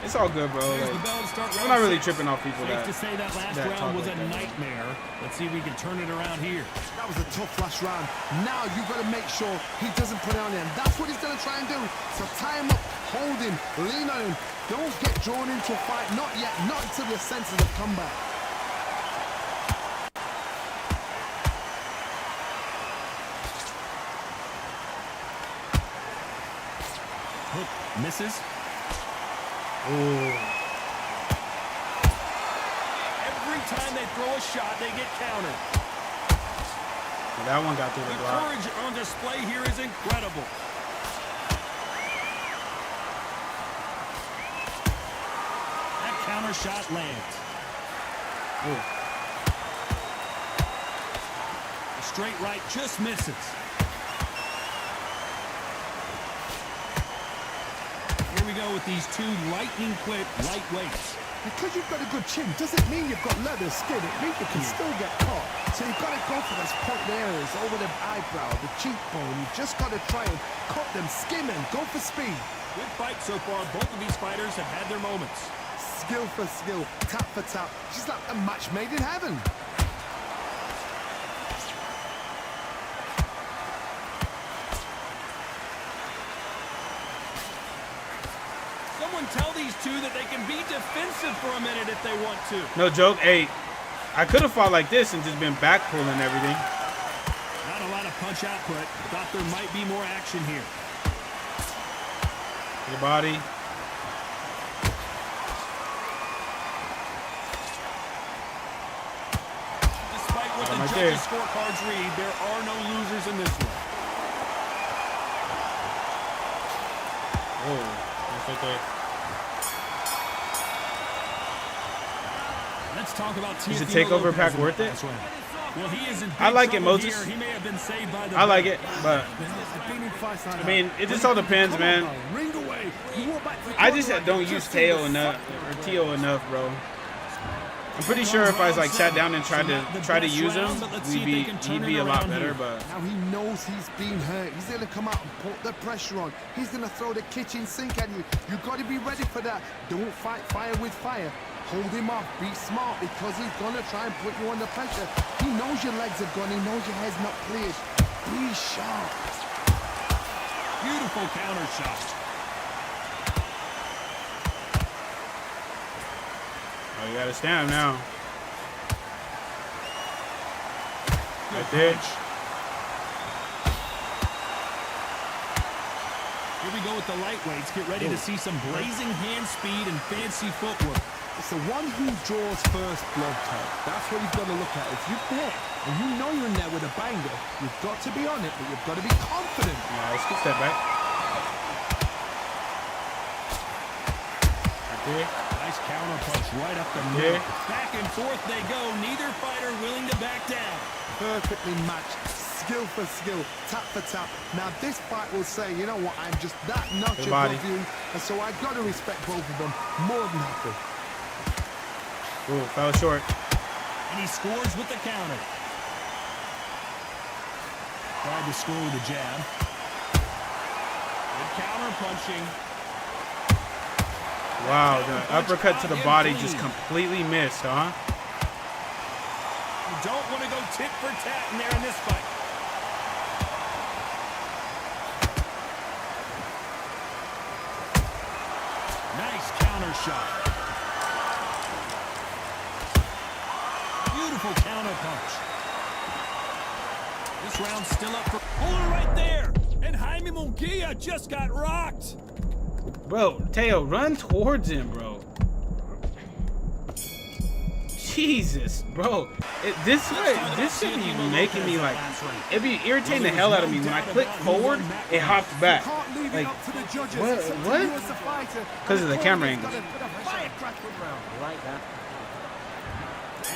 It's all good, bro. There's Like, the bell to start I'm round not really 6. tripping off people Safe that. to say that last that round talk was like a that. nightmare. Let's see if we can turn it around here. That was a tough last round. Now you've got to make sure he doesn't put it on him. That's what he's going to try and do. So tie him up, hold him, lean on him. Don't get drawn into a fight. Not yet. Not until your senses have come back. Hook misses. Ooh. Every time they throw a shot, they get countered. Well, that one got through The the block. courage on display here is incredible. That counter shot lands. Ooh. The straight right just misses. Here we go with these two lightning quick lightweights. Because you've got a good chin doesn't mean you've got leather skin. It means you can still get caught. So you've got to go for those point areas over the eyebrow, the cheekbone. You've just got to try and cut them, skim and go for speed. Good fight so far. Both of these fighters have had their moments. Skill for skill, tap for tap. She's like a match made in heaven. Someone tell these two that they can be defensive for a minute if they want to. No joke. Hey, I could have fought like this and just been back pulling everything. Not a lot of punch output. Thought there might be more action here. The body. Despite what the Right judges' there. scorecards read, there are no losers in this one. Whoa. That's right there. Let's talk about Is the Teofimo takeover Lopez pack in worth the it? last round. Well, he is in big I like it, trouble Moses. here. He may have been saved by the I like bell. it, but I mean, it just all depends, man. Ring away. You walk back to the I just corner, don't just use feel Teo the enough sucker. or Teo enough, bro. I'm pretty sure if I was like sat down and tried to use him, he'd be a lot better. But Now he knows he's been hurt. He's gonna come out and put the pressure on. He's gonna throw the kitchen sink at you. You got to be ready for that. Don't fight fire with fire. Hold him off. Be smart because he's gonna try and put you under pressure. He knows your legs are gone. He knows your head's not cleared. Be sharp. Beautiful counter shot. oh, you gotta stand now. Right there. Here we go with the lightweights. Get ready to see some blazing hand speed and fancy footwork. It's the one who draws first blood, Ted. That's what you've got to look at. If you're there and you know you're in there with a banger, you've got to be on it, but you've got to be confident. Yeah, let's get step back. Yeah. Nice counter punch right up the middle. Back and forth they go. Neither fighter willing to back down. Perfectly matched, skill for skill, tap for tap. Now this fight will say, you know what, I'm just that notch above you, and so I've got to respect both of them more than happy. Ooh, fell short. And he scores with the counter. Tried to score with a jab. Good counter punching. Wow, the uppercut to the body just completely missed, huh? You don't want to go tit for tat in there in this fight. Nice counter shot. Beautiful counter punch. This round's still up for puller right there. And Jaime Munguia just got rocked. Bro, Teo, run towards him, bro. Jesus, bro. This should be making me like, it'd be irritating the hell out of me. When I click forward, it hops back. Like, what? Because of the camera angle.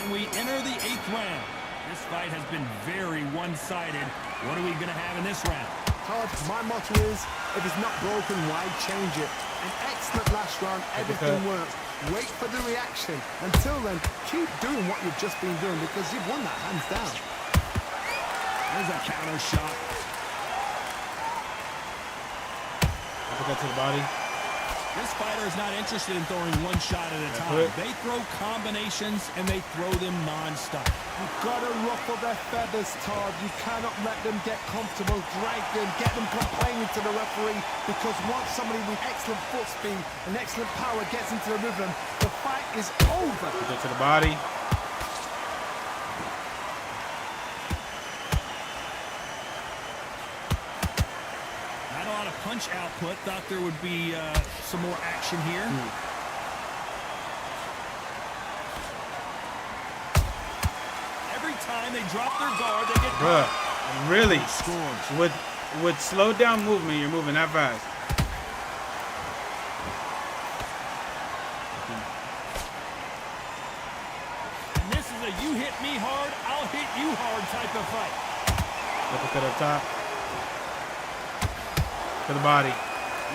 And we enter the 8th round. This fight has been very one-sided. What are we going to have in this round? Todd, my motto is, if it's not broken, why change it? An excellent last round, everything works. Wait for the reaction. Until then, keep doing what you've just been doing because you've won that hands down. There's a counter shot. Uppercut to the body. This fighter is not interested in throwing one shot at a time. They throw combinations and they throw them non-stop. You've got to ruffle their feathers, Todd. You cannot let them get comfortable, drag them, get them complaining to the referee, because once somebody with excellent foot speed and excellent power gets into the rhythm, the fight is over. Uppercut to the body. Punch output. Thought there would be some more action here. Every time they drop their guard, they get bruh, really? With slowed down movement, you're moving that fast. And this is a you hit me hard, I'll hit you hard type of fight. Uppercut up top. To the body.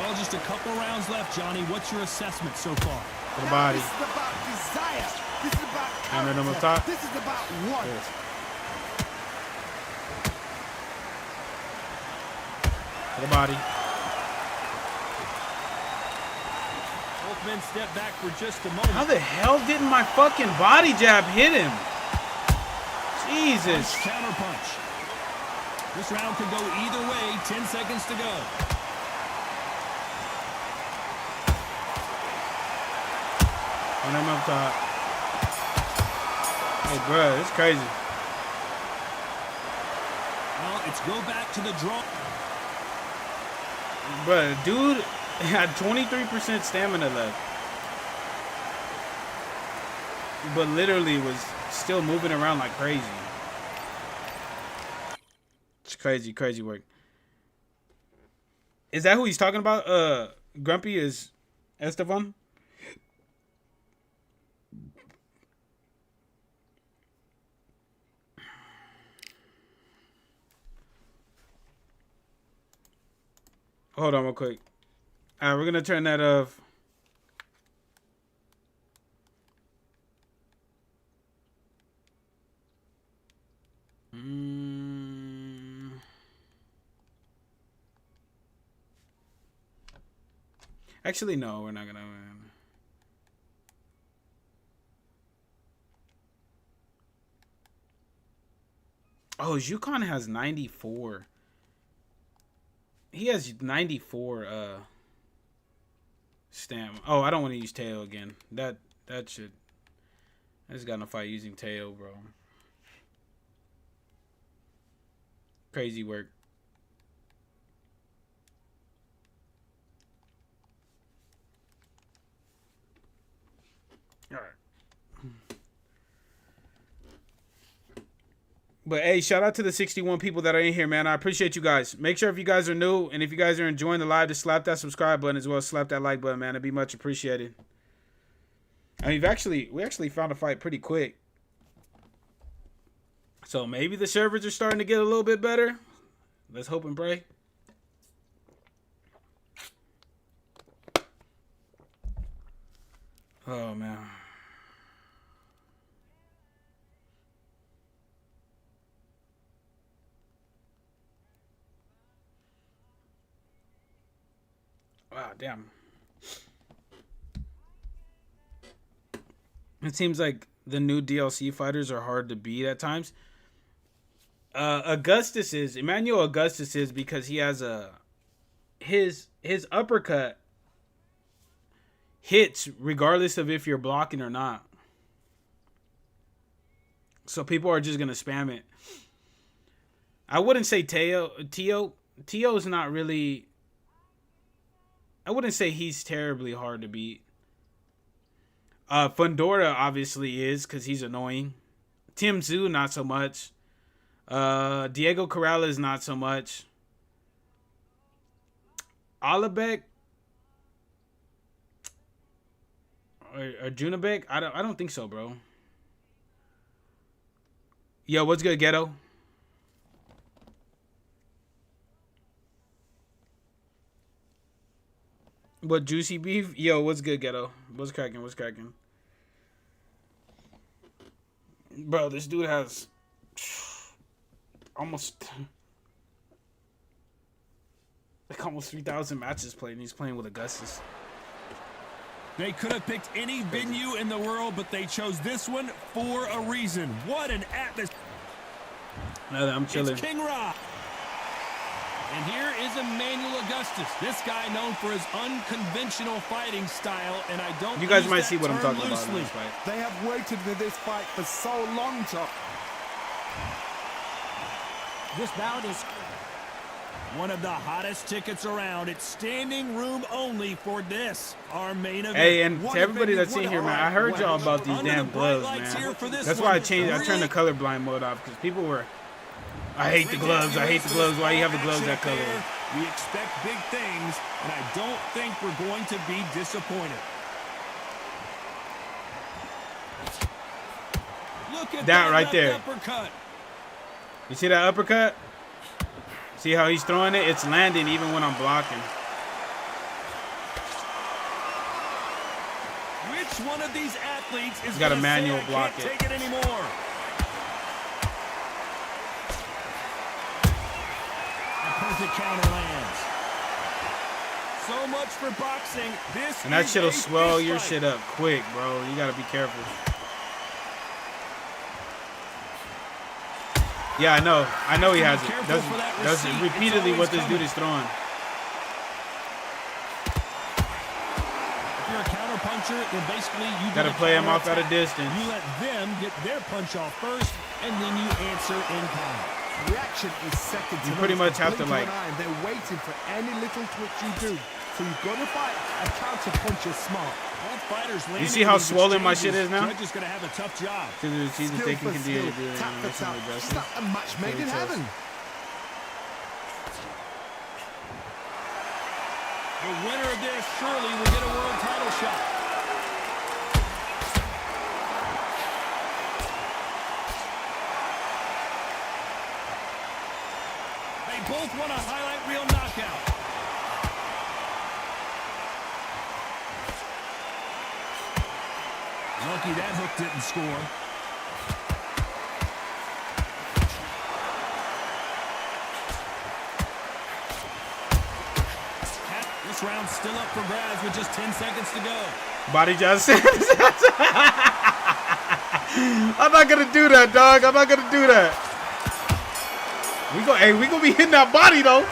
Well, just a couple rounds left, Johnny. What's your assessment so far? To the body. This is about desire. This is about Hammer character. them up top. This is about want. Yes. To the body. Both men step back for just a moment. How the hell didn't my fucking body jab hit him? Jesus. Nice counter punch. This round could go either way. 10 seconds to go. On him up top. Hey, bro, it's crazy. Well, it's go back to the draw. Bro, dude had 23% stamina left. But literally was still moving around like crazy. It's crazy, crazy work. Is that who he's talking about? Grumpy is Esteban? Hold on real quick. All right, we're going to turn that off. Actually, no, we're not going to. Oh, Yukon has 94. He has 94 stam. Oh, I don't want to use Teo again. That should. I just got in a fight using Teo, bro. Crazy work. All right. But hey, shout out to the 61 people that are in here, man. I appreciate you guys. Make sure if you guys are new and if you guys are enjoying the live, to slap that subscribe button as well as slap that like button, man. It'd be much appreciated. And we actually found a fight pretty quick. So maybe the servers are starting to get a little bit better. Let's hope and pray. Oh, man. Wow, damn. It seems like the new DLC fighters are hard to beat at times. Emmanuel Augustus is because he has his uppercut hits regardless of if you're blocking or not. So people are just gonna spam it. I wouldn't say Teo is not really. I wouldn't say he's terribly hard to beat. Fundora obviously is because he's annoying. Tim Zhu not so much. Diego Corrales not so much. Alabek or Junabek, I don't think so, bro. Yo, what's good, Ghetto? What, Juicy Beef? Yo, what's good, Ghetto? What's cracking? What's cracking? Bro, this dude has almost 3,000 matches played, and he's playing with Augustus. They could have picked any venue in the world, but they chose this one for a reason. What an atmosphere. No, I'm chilling. It's King Rock. And here is Emmanuel Augustus. This guy known for his unconventional fighting style, and I don't. You guys might see what I'm talking about in this fight. They have waited for this fight for so long, Tom. This bout is one of the hottest tickets around. It's standing room only for this, our main event. Hey, and to everybody that's in here, man, I heard y'all about these damn gloves, man. That's why I turned the colorblind mode off, because people were, I hate the gloves. I hate the gloves. Why you have the gloves that color? We expect big things, and I don't think we're going to be disappointed. Look at that right there. Uppercut. You see that uppercut? See how he's throwing it? It's landing even when I'm blocking. Which one of these athletes is got a gonna manual say, block I can't it. take it anymore? A perfect counter lands. So much for boxing. This And that is shit'll a swell fist your fight. shit up quick, bro. You gotta be careful. Yeah, I know he has it. That's repeatedly what this dude is throwing. If you're a counter puncher, then basically you Gotta play him off at a distance. You let them get their punch off first, and then you answer in kind. Reaction is second to You pretty none. much have to, Blink like- of an eye, and they're waiting for any little twitch you do. So you've got to fight a counter puncher smart. Both fighters You see how landing these swollen my shit exchanges. is now? Judge is gonna have a tough job. See if Skill they for can continue skill, to do it. tap for tap. It's not a match made in heaven. The winner of this surely will get a world title shot. They both want a highlight reel knockout. Lucky that hook didn't score. This round's still up for grabs with just 10 seconds to go. Body just I'm not gonna do that, dog. I'm not gonna do that. We gonna be hitting that body though.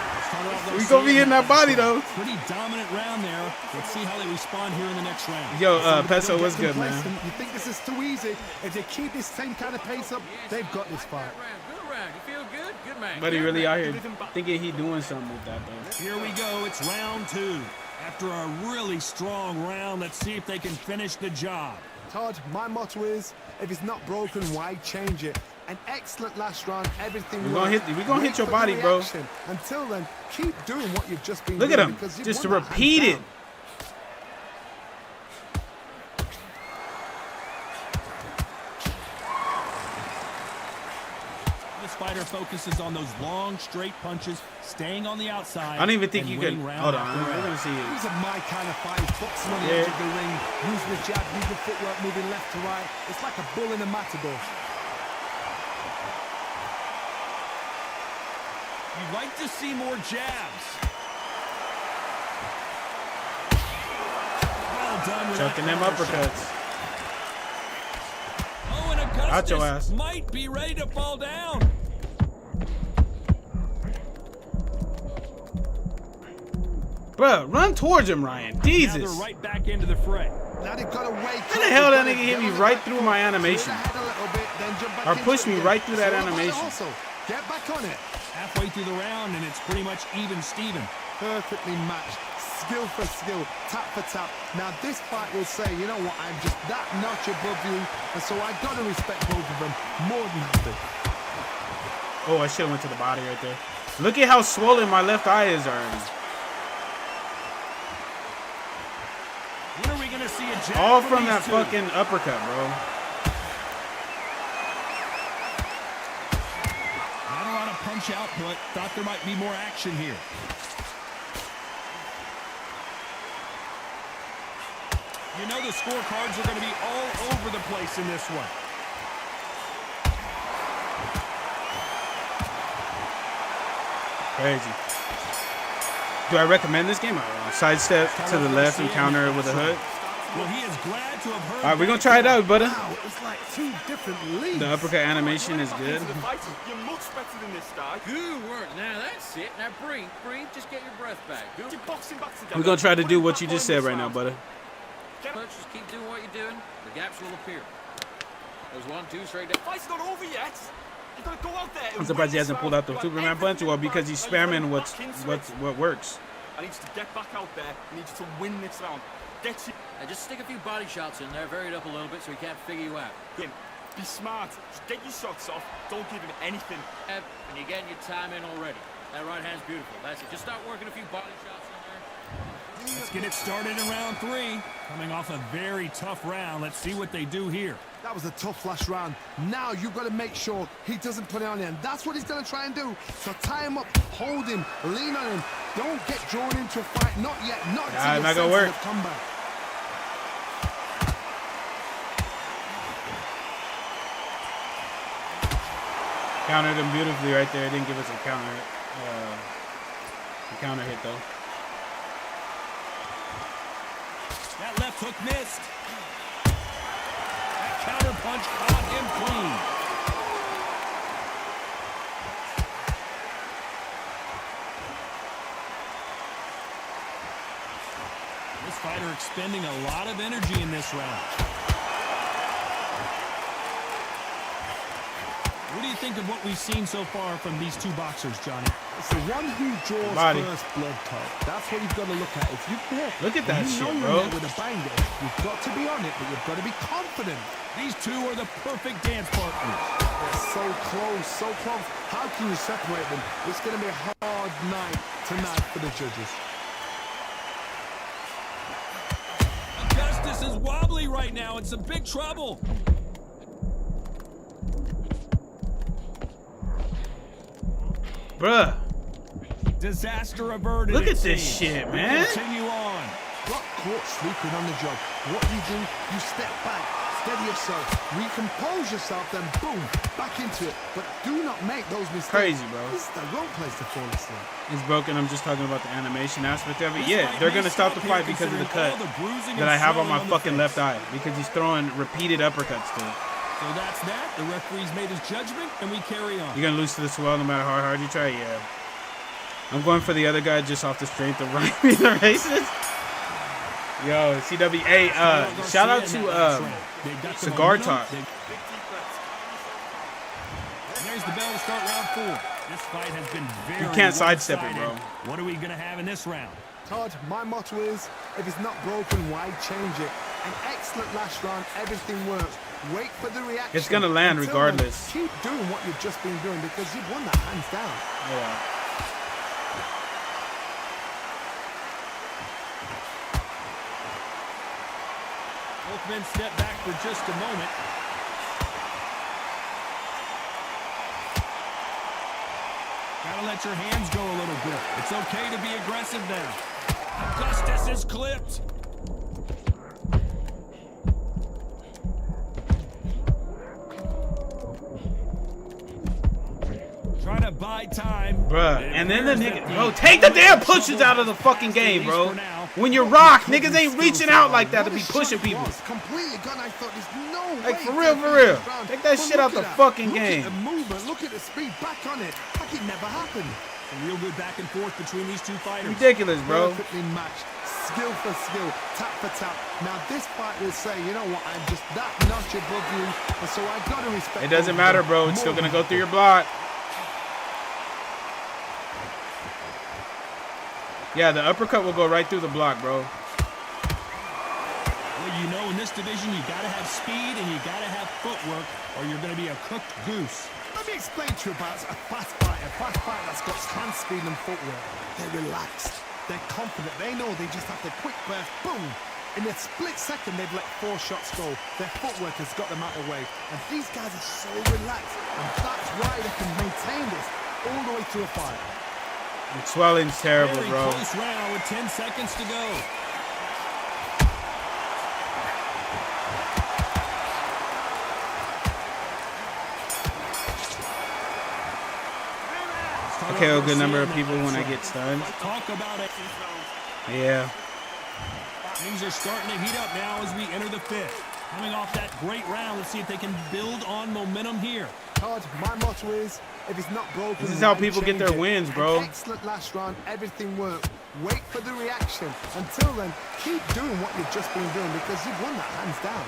We gonna be hitting that body though. Pretty dominant round there. Let's see how they respond here in the next round. Yo, Somebody Peso, don't what's get good, man? complacent. You think this is too easy? If they keep this same kind of pace up, they've got this fight. But he really out here thinking he doing something with that though. Here we go. It's round two. After a really strong round, let's see if they can finish the job. Todd, my motto is, if it's not broken, why change it? An excellent last round, everything We gonna hit your body, bro. Until then, keep doing what you've just been Look at doing. him, because you've just to won that repeat hands it. down. fighter focuses on those long, straight punches, staying on the outside. I don't even think and you can. winning round Hold on. after We're round. going to see it. These are my kind of fights. Boxing on the edge of the ring, using the jab, using the footwork, moving left to right. It's like a bull in a matador. You'd like to see more jabs. Well done with Chucking them that counter shot. uppercuts. Oh, and Out your ass. Augustus might be ready to fall down. Bruh, run towards him, Ryan. Now Jesus. they're right back into the fray. Now they've got to wake How the hell that nigga hit me right through my animation? Or pushed me right through that animation. Get back on it. Halfway through the round, and it's pretty much even Steven. Perfectly matched. Skill for skill, tap for tap. Now this fight will say, you know what, I'm just that notch above you, and so I got to respect both of them more than happy. Oh, I should have went to the body right there. Look at how swollen my left eye is already. When are we going to see a jab All from that these two? fucking uppercut, bro. Not a lot of punch output. Thought there might be more action here. You know the scorecards are going to be all over the place in this one. Crazy. Do I recommend this game? I don't know. Sidestep to the left and counter with a hook. Well, he is glad to have heard. All right, we're going to try it out, buddy. Wow, it's like two different leagues. The uppercut animation is good. You're much better than this guy. Good work. Now that's it. Now breathe. Just get your breath back. Good. You're boxing back together. We're going to try to do what you just said right now, buddy. Just keep doing what you're doing. The gaps will appear. There's 1, 2, straight down. Fight's not over yet. You gotta go out there. I'm surprised he hasn't pulled out the Superman punch, or because he's spamming what works. I need you to get back out there. I need you to win this round. Get you. Now just stick a few body shots in there, vary it up a little bit so he can't figure you out. Him. Be smart. Just get your shots off. Don't give him anything. And you're getting your time in already. That right hand's beautiful. That's it. Just start working a few body shots in there. Let's get it started in round 3. Coming off a very tough round. Let's see what they do here. That was a tough last round. Now you've got to make sure he doesn't put it on him. That's what he's going to try and do. So tie him up, hold him, lean on him. Don't get drawn into a fight. Not yet. Not until It's not gonna work. Comeback. Countered him beautifully right there. Didn't give us a counter hit though. That left hook missed. That counter punch caught him clean. This fighter expending a lot of energy in this round. What do you think of what we've seen so far from these two boxers, Johnny? It's the one who draws Body. first blood, Todd. That's what you've got to look at. If you've hit, Look at that you shit, know you're bro. met with a banger. You've got to be on it, but you've got to be confident. These two are the perfect dance partners. They're so close, so close. How can you separate them? It's going to be a hard night tonight for the judges. Augustus is wobbly right now. It's some big trouble. Bruh. Disaster averted. Look it at this seems. shit, We man. Continue on. Got caught sleeping on the job. What you do, you step back, steady yourself, recompose yourself, then boom, back into it. But do not make those mistakes. Crazy, bro. This is the wrong place to fall asleep. It's broken. I'm just talking about the animation aspect of it. This Yeah, fight they're may gonna stop the here fight because of the considering cut all the bruising that and I have on my swelling the fucking face. left eye because he's throwing repeated uppercuts to it. So that's that. The referee's made his judgment, and we carry on. You're gonna lose to the swell no matter how hard you try. Yeah. I'm going for the other guy just off the strength of Ryan being a racist. Yo, CWA. Shout out to Cigar Talk. And there's the bell to start round 4. This fight has been very You can't sidestep it, one-sided. bro. What are we gonna have in this round? Todd, my motto is, if it's not broken, why change it? An excellent last round, everything works. Wait for the reaction. It's gonna land Until regardless. then, keep doing what you've just been doing because you've won that hands down. Yeah. Both men step back for just a moment. Gotta let your hands go a little bit. It's okay to be aggressive now. Augustus is clipped. Trying to buy time. Bruh, and then the nigga, bro, take the damn pushes out of the fucking game, bro. When you rock, niggas ain't reaching out like that to be pushing people. Completely gone. I thought there's no Like, way for real, for real. Take that shit out the fucking game. Look at the movement. Look at the speed. Back on it. Like it never happened. A real good back and forth between these two fighters. Ridiculous, bro. Perfectly matched. Skill for skill. Tap for tap. Now this fight will say, you know what? I'm just that notch above you. And so I got to respect. It doesn't matter, bro. It's still gonna go through your block. Yeah, the uppercut will go right through the block, bro. Well, you know, in this division, you got to have speed and you got to have footwork, or you're going to be a cooked goose. Let me explain to you about a fast fighter. A fast fighter that's got hand speed and footwork. They're relaxed. They're confident. They know they just have to quick burst. Boom. In a split second, they've let 4 shots go. Their footwork has got them out of the way. And these guys are so relaxed. And that's why they can maintain this all the way through a fight. The swelling's terrible, Very bro. close round with 10 seconds to go. Okay, a good number of people when I get stunned. Talk about it. Yeah. Things are starting to heat up now as we enter the 5th. Coming off that great round, let's see if they can build on momentum here. Todd, my motto is, if it's not broken, This is how people get their wins, bro. An excellent last round, everything worked. Wait for the reaction. Until then, keep doing what you've just been doing because you've won that hands down.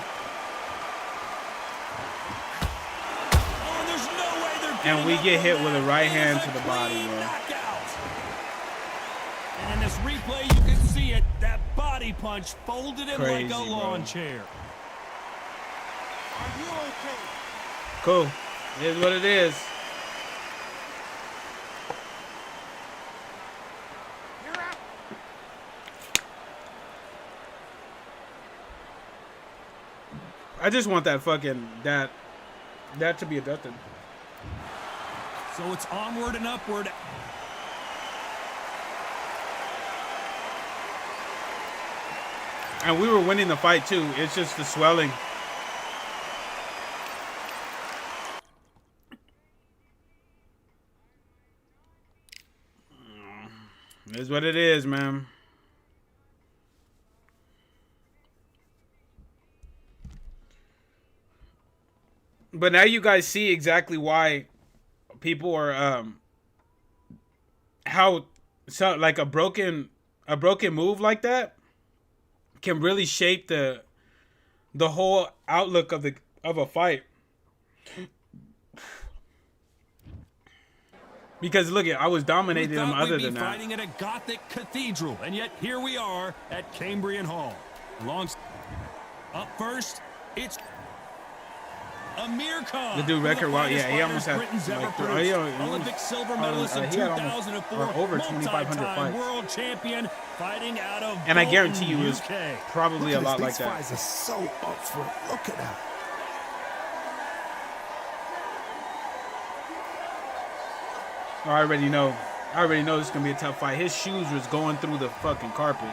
Oh, there's no way they're And we getting get up hit from with a that. right It is hand a to the body, clean bro. knockout. And in this replay, you can see it. That body punch folded him like Crazy, a bro. lawn chair. Are you okay? Cool. It is what it is. You're out. I just want that fucking that to be adopted. So it's onward and upward. And we were winning the fight too. It's just the swelling. It is what it is, man. But now you guys see exactly why people are how so like a broken move like that can really shape the whole outlook of a fight. Because look, I was dominating them other than that. Fighting at a Gothic cathedral, and yet here we are at Cambrian Hall. Up first, it's Amir Khan. The dude record, wow, yeah, he almost had Britain's like ever Olympic silver medalist in he had 2004, almost over 2,500 multi-time fights. world champion, fighting out of And I guarantee you, it was UK. probably a lot like These that. fights are so up for it. Look at that. I already know this is gonna be a tough fight. His shoes was going through the fucking carpet.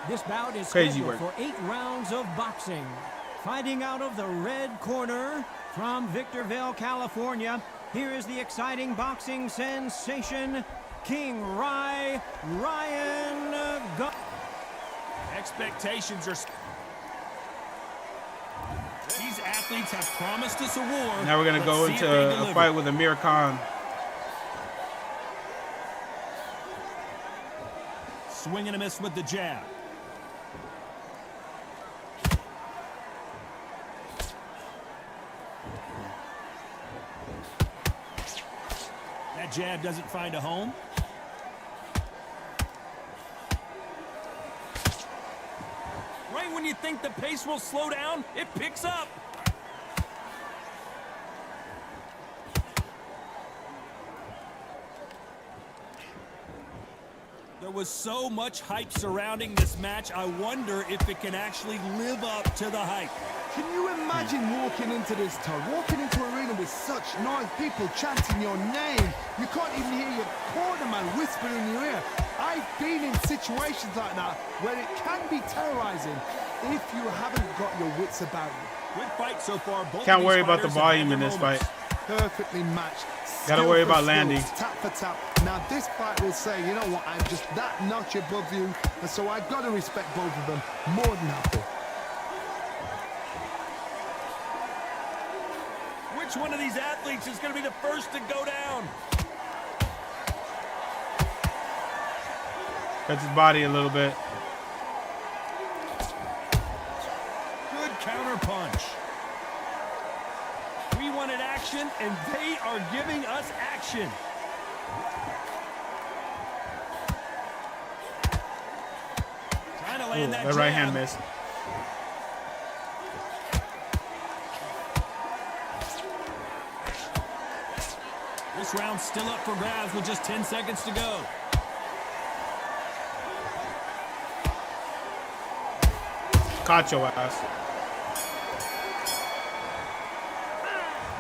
This bout is Crazy scheduled work. for 8 rounds of boxing. Fighting out of the red corner from Victorville, California, here is the exciting boxing sensation, King Ryan Expectations are... These athletes have promised us a war. Now we're gonna Let's go see if into they a deliver. fight with Amir Khan. Swing and a miss with the jab. That jab doesn't find a home. Right when you think the pace will slow down, it picks up. There was so much hype surrounding this match. I wonder if it can actually live up to the hype. Can you imagine walking into this town, walking into an arena with such noise, people chanting your name? You can't even hear your cornerman whispering in your ear. I've been in situations like that where it can be terrorizing if you haven't got your wits about you. Good fight so far. Both Can't of worry these about the fighters have had volume their in this moments. fight. Perfectly matched. Gotta Skill worry for about skill, landing. Tap for tap. Now this fight will say, you know what, I'm just that notch above you, and so I've got to respect both of them more than happy. Which one of these athletes is going to be the first to go down? Cuts his body a little bit. Good counter punch. We wanted action, and they are giving us action. Trying to land that That right jab. hand missed. This round's still up for grabs with just 10 seconds to go. Caught your ass.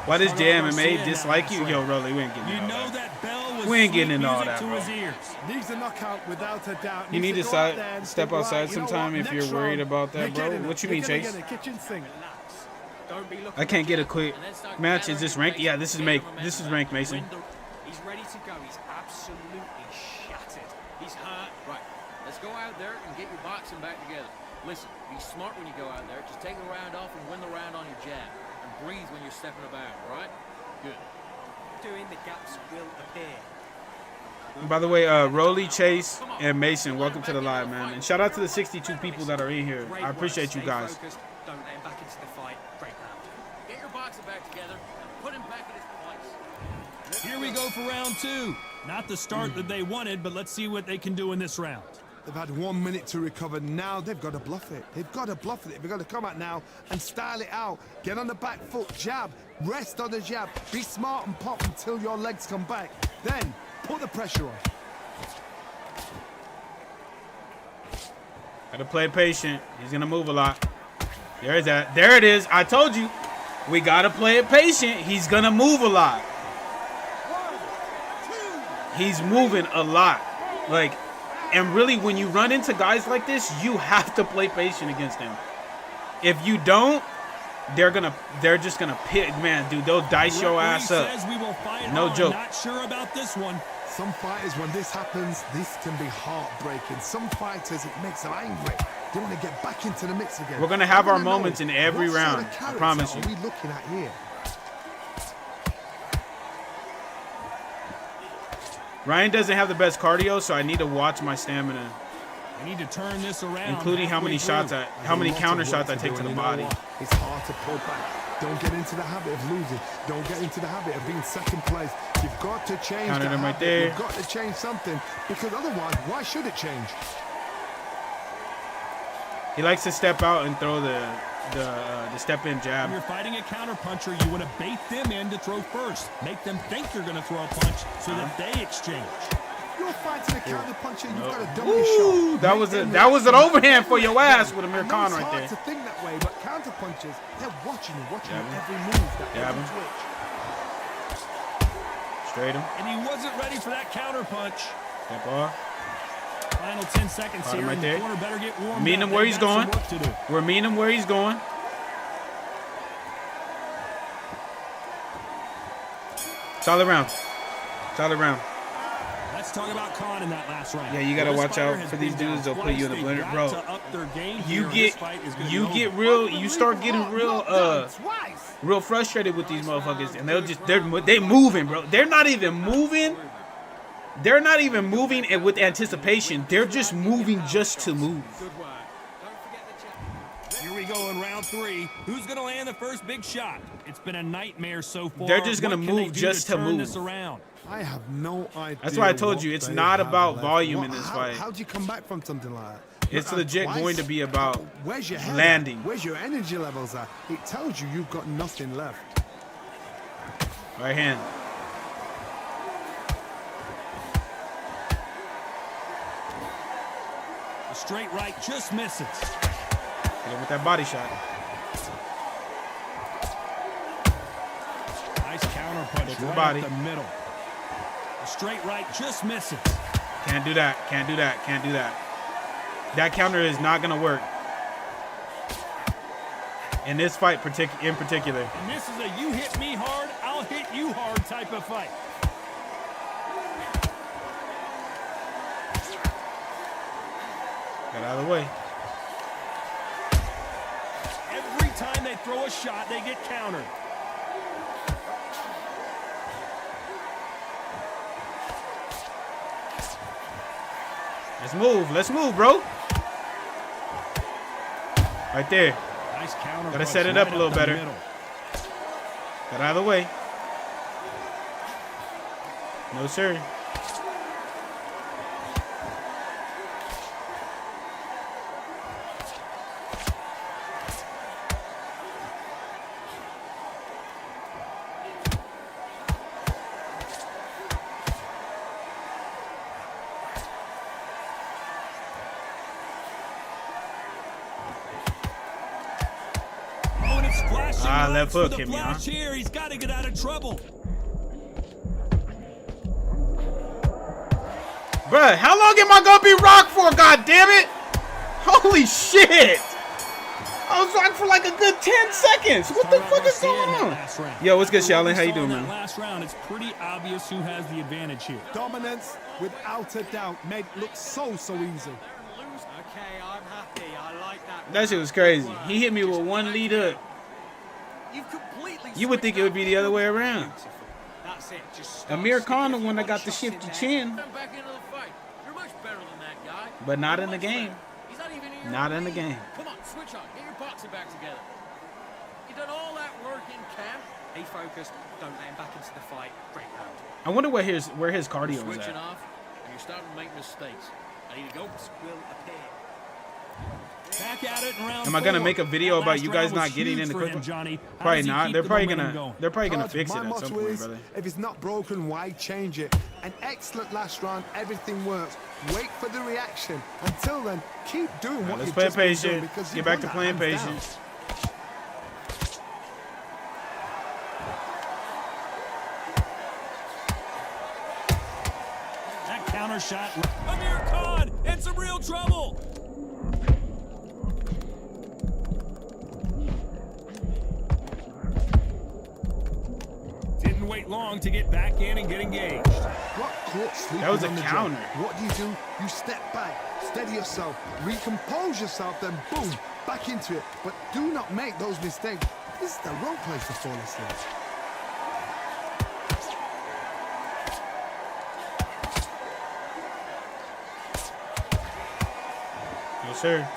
Why does JMMA dislike you? Yo, Rolly, we ain't getting You all know that. that bell was We ain't sweet getting into all music that, to bro. his ears. Needs a knockout without a doubt. You need Needs to go out there and step think, outside right, you know sometime what, if you're next worried round, about that, you're bro. getting it. What you You're mean, gonna Chase? get it. Kitchen sink. Don't be looking I can't get a quick and then start match. Is gathering this ranked? Yeah, this is momentum. make. This is ranked, Mason. He's ready to go. He's absolutely shattered. He's hurt. Right. Let's go out there and get your boxing back together. Listen, be smart when you go out there. Just take the round off and win the round on your jab. And breathe when you're stepping about, all right? Good. Doing the gaps will appear. By the way, Rolly, Chase, and Mason, welcome to the live, man. And shout out to the 62 people that are in here. I appreciate you guys. Don't let him back into the fight. Great round. Get your boxer back together and put him back in his place. Here we go for round two. Not the start that they wanted, but let's see what they can do in this round. They've had 1 minute to recover. Now they've got to bluff it. They've got to bluff it. They've got to come out now and style it out. Get on the back foot, jab, rest on the jab. Be smart and pop until your legs come back. Then put the pressure on. Gotta play patient. He's gonna move a lot. There is that. There it is. I told you. We gotta play it patient. He's gonna move a lot. He's moving a lot. Like, and really, when you run into guys like this, you have to play patient against them. If you don't, they're just gonna pit, man, dude. They'll dice your ass up. Says we will fight No on. joke. Not sure about this one. Some fighters, when this happens, this can be heartbreaking. Some fighters, it makes them angry. They want to get back into the mix again. We're gonna have I our wanna know, moments in every what sort of round. I character promise you. Are we looking at here? Ryan doesn't have the best cardio, so I need to watch my stamina, I need to turn this around. including how many halfway shots through. how many There's a lot counter of work shots I to take do, to the and you know body. what? It's hard to pull back. Don't get into the habit of losing. Don't get into the habit of being second place. You've got to change Counted the him right habit. there. You've got to change something, because otherwise, why should it change? He likes to step out and throw the step in When jab. you're fighting a counterpuncher, you want to bait them in to throw first. Make them think you're going to throw a punch so that they exchange. You're fighting a counter puncher. You've got to double your Ooh, shot. that Make was them that was an react. overhand for your ass with I Amir know Khan it's right hard there. to think that way, but counter punchers, they're watching you Jab him. every move, that Jab every him. twitch. Straight him. And he wasn't ready for that counter punch. Step off. Final 10 seconds Caught him here. right and there. the corner better get warmed Meeting up. him where They've he's got some going. work to do. We're meeting him where he's going. Solid round. Solid round. Let's talk about Khan in that last round. Yeah, you gotta This watch fighter out has for these been down dudes. They'll put you in the twice. blender, They've bro. got to up their game You here, or get this fight is gonna be you over. get real. You start getting real Twice. real frustrated with these motherfuckers, and they moving, bro. They're not even moving. They're not even moving and with anticipation. They're just moving just to move. Good work. Don't forget the check. Here we go in round three. Who's going to land the first big shot? It's been a nightmare so far. They're just gonna What can they move do just to turn move. this around? I have no idea. That's why I told you, what it's they not have about left. volume in this fight. How do you come back from something like that? It's Not legit twice. going to be about Where's your head landing. at? Where's your energy levels at? It tells you you've got nothing left. Right hand. straight right just misses. Get with that body shot. Nice counter punch the right body. up the middle. A straight right just misses. Can't do that. Can't do that. Can't do that. That counter is not going to work. In this fight in particular. And this is a you hit me hard, I'll hit you hard type of fight. Get out of the way. Every time they throw a shot, they get countered. Let's move. Let's move, bro. Right there. Nice counter. Gotta set it up a little better. Get out of the way. No, sir. Left hook hit me, huh? Here. He's got to get out of trouble. Bruh, how long am I gonna be rocked for? God damn it! Holy shit! I was rocked for like a good 10 seconds. What the fuck is going on? Yo, what's good, Shaolin? How you doing, man? Last round, it's pretty obvious who has the advantage here. Dominance, without a doubt, made it look so easy. Okay, I'm happy. I like that. That shit was crazy. He hit me with one lead hook. You would think it would be the other way around. That's it. Just Amir Khan, the one that got the shifty chin. back into the fight. You're much better than that guy. But not in the game. He's not even in your Not in the league. game. Come on, switch on. Get your boxing back together. You done all that work in camp. Be focused. Don't let him back into the fight. Great round. I wonder where his cardio is Switching at. off, and you're starting to make mistakes. I need to go. Will appear. Back at it in round Am I gonna 4. make a video That about last you round guys was not getting huge in the for him, quick? Johnny. How Probably does he not. keep They're the probably momentum gonna. going? They're probably gonna God, fix it my at some motto point, is, brother. if it's not broken, why change it? An excellent last round, everything works. Wait for the reaction. Until then, keep doing what Let's you've play just been doing patient. because Get you've back won to that playing hands patient. down. That counter shot. Amir Khan in some real trouble. Didn't wait long to get back in and get engaged. Got caught sleeping That was a on the job. counter. What do? You step back, steady yourself, recompose yourself, then boom, back into it. But do not make those mistakes. This is the wrong place to fall asleep. Yes, sir.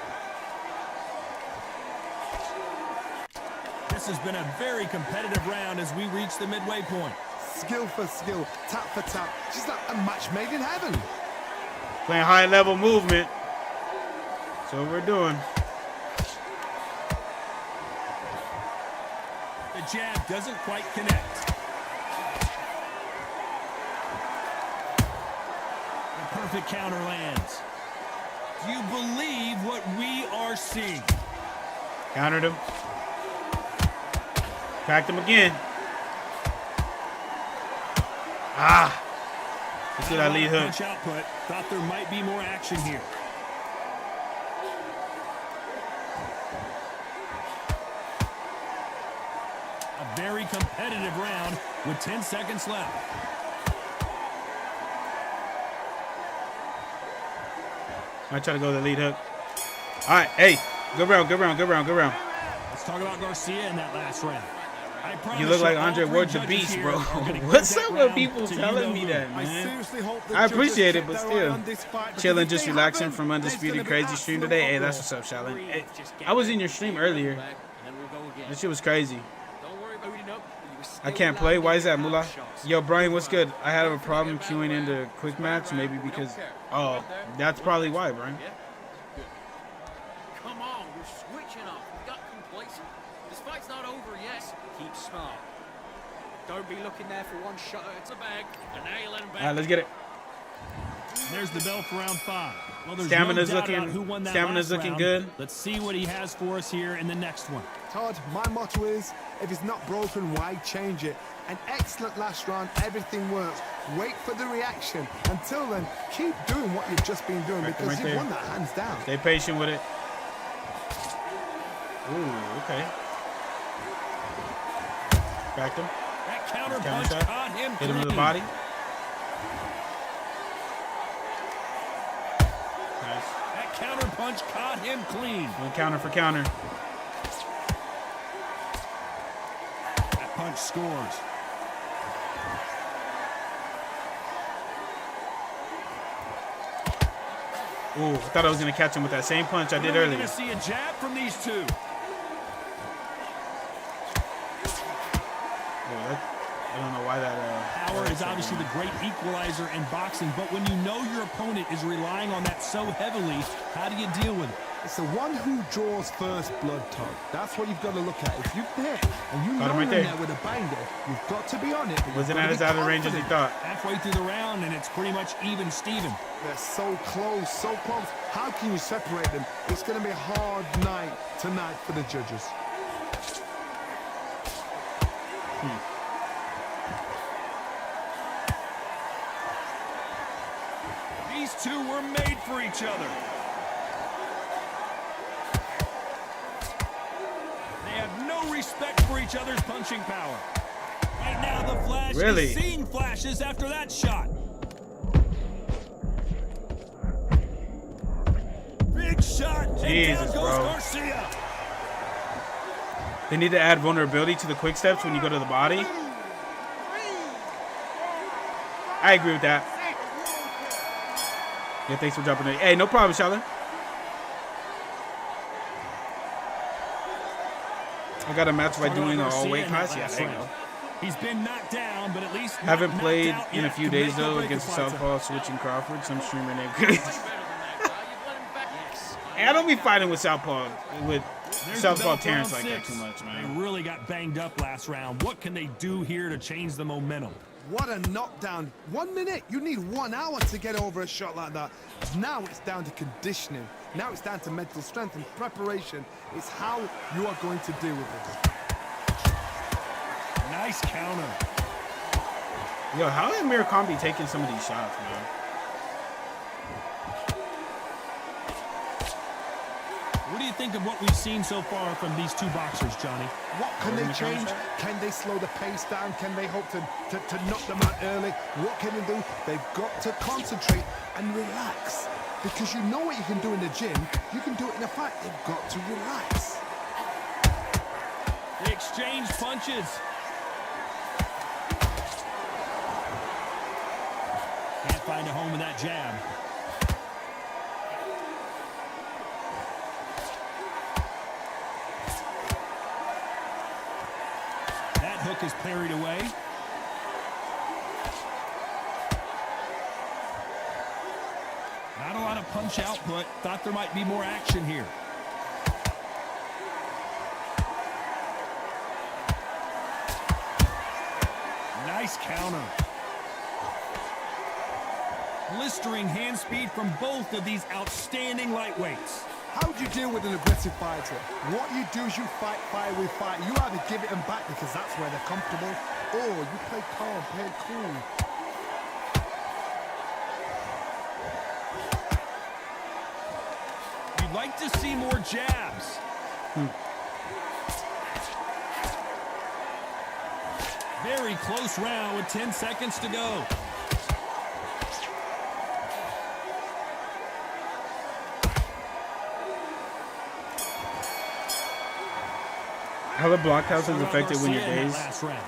This has been a very competitive round as we reach the midway point. Skill for skill, tap for tap. Just like a match made in heaven. Playing high level movement. That's what we're doing. The jab doesn't quite connect. The perfect counter lands. Do you believe what we are seeing? Countered him. Cracked him again. Ah. Let's get that lead hook. Punch output. Thought there might be more action here. A very competitive round with 10 seconds left. I try to go to the lead hook. All right, hey, good round, good round, good round, good round. Let's talk about Garcia in that last round. You look like Andre Ward the Beast, bro. What's up with people telling me that, man? I appreciate it, but still. Chilling, just relaxing from Undisputed crazy stream today. Hey, that's what's up, Shaolin. Hey, I was in your stream earlier. That shit was crazy. I can't play. Why is that, Mullah? Yo, Brian, what's good? I had a problem queuing into quick match, maybe because... Oh, that's probably why, Brian. Come on, you're switching off. You got complacent. This fight's not over yet. Keep smart. Don't be looking there for one shot. It's a bag. A nail and back. All right, let's get it. There's the bell for round 5. Well, there's Stamina's no doubt looking- about who won that stamina's last looking round. good. Let's see what he has for us here in the next one. Todd, my motto is, if it's not broken, why change it? An excellent last round, everything works. Wait for the reaction. Until then, keep doing what you've just been doing because right you've there. won that hands down. Stay patient with it. Ooh, okay. Backed him. That counter Counter punch shot. caught him Hit him in the clean. body. Nice. That counter punch caught him clean. One counter for counter. That punch scores. Ooh, I thought I was going to catch him with that same punch I did We're earlier. going to see a jab from these two. I don't know why that... Power is obviously the great equalizer in boxing, but when you know your opponent is relying on that so heavily, how do you deal with it? It's the one who draws first blood, Todd. That's what you've got to look at. If you're there and you Got know him right you're in there. there with a banger, you've got to be on it. but you've Wasn't got to as be out of range as he confident. thought. Halfway through the round, and it's pretty much even Steven. They're so close, so close. How can you separate them? It's going to be a hard night tonight for the judges. These two were made for each other. They have no respect for each other's punching power. Right now, the Flash Really? is seeing flashes after that shot. Big shot, and Jesus, down goes bro. Garcia. They need to add vulnerability to the quick steps when you go to the body. I agree with that. Yeah, thanks for dropping it. Hey, no problem, Shalom. I got a match by doing an all-weight class. Yeah, there you go. He's been knocked down, but at least Haven't not played knocked out in a yet few to days, make or though, break against the fight. Southpaw switching Crawford. Some streamer named Chris. Better than that, guy. You've let him back. Yes. Hey, I don't be fighting with Southpaw, with There's Southpaw the bell for Terrence round like that 6. too much, man. They really got banged up last round. What can they do here to change the momentum? What a knockdown. 1 minute, you need 1 hour to get over a shot like that. Now it's down to conditioning. Now it's down to mental strength and preparation. It's how you are going to deal with this. Nice counter. Yo, how is Mirakambi taking some of these shots, man? What do you think of what we've seen so far from these two boxers, Johnny? What can they change? Can they slow the pace down? Can they hope to knock them out early? What can they do? They've got to concentrate and relax. Because you know what you can do in the gym, you can do it in a fight. They've got to relax. They exchange punches. Can't find a home in that jab. That hook is parried away. Not a lot of punch output. Thought there might be more action here. Nice counter. Blistering hand speed from both of these outstanding lightweights. How do you deal with an aggressive fighter? What you do is you fight fire with fight. You either give it them back because that's where they're comfortable, or you play calm, play cool. You'd like to see more jabs. Very close round with 10 seconds to go. How the blockhouse is affected when you're Garcia in that dazed. last round.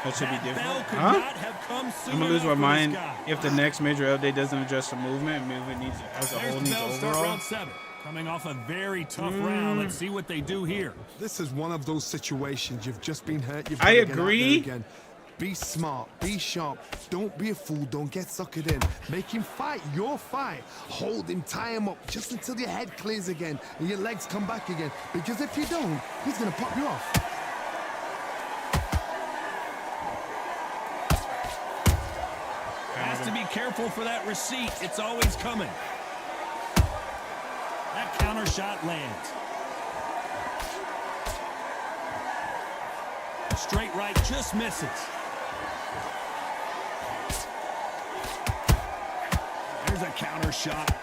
That should be That bell different. could Huh? not have come soon I'm gonna lose my enough for this mind guy. if the next major update doesn't address the movement. Movement needs, as a There's whole, the needs bell start overall. round 7. Coming off a very tough round. Let's see what they do here. This is one of those situations. You've just been hurt. You've I gotta get out there agree. again. Be smart, be sharp. Don't be a fool. Don't get suckered in. Make him fight your fight. Hold him, tie him up just until your head clears again and your legs come back again. Because if you don't, he's gonna pop you off. Has has to be careful for that receipt. It's always coming. That counter shot lands. Straight right just misses. There's a counter shot.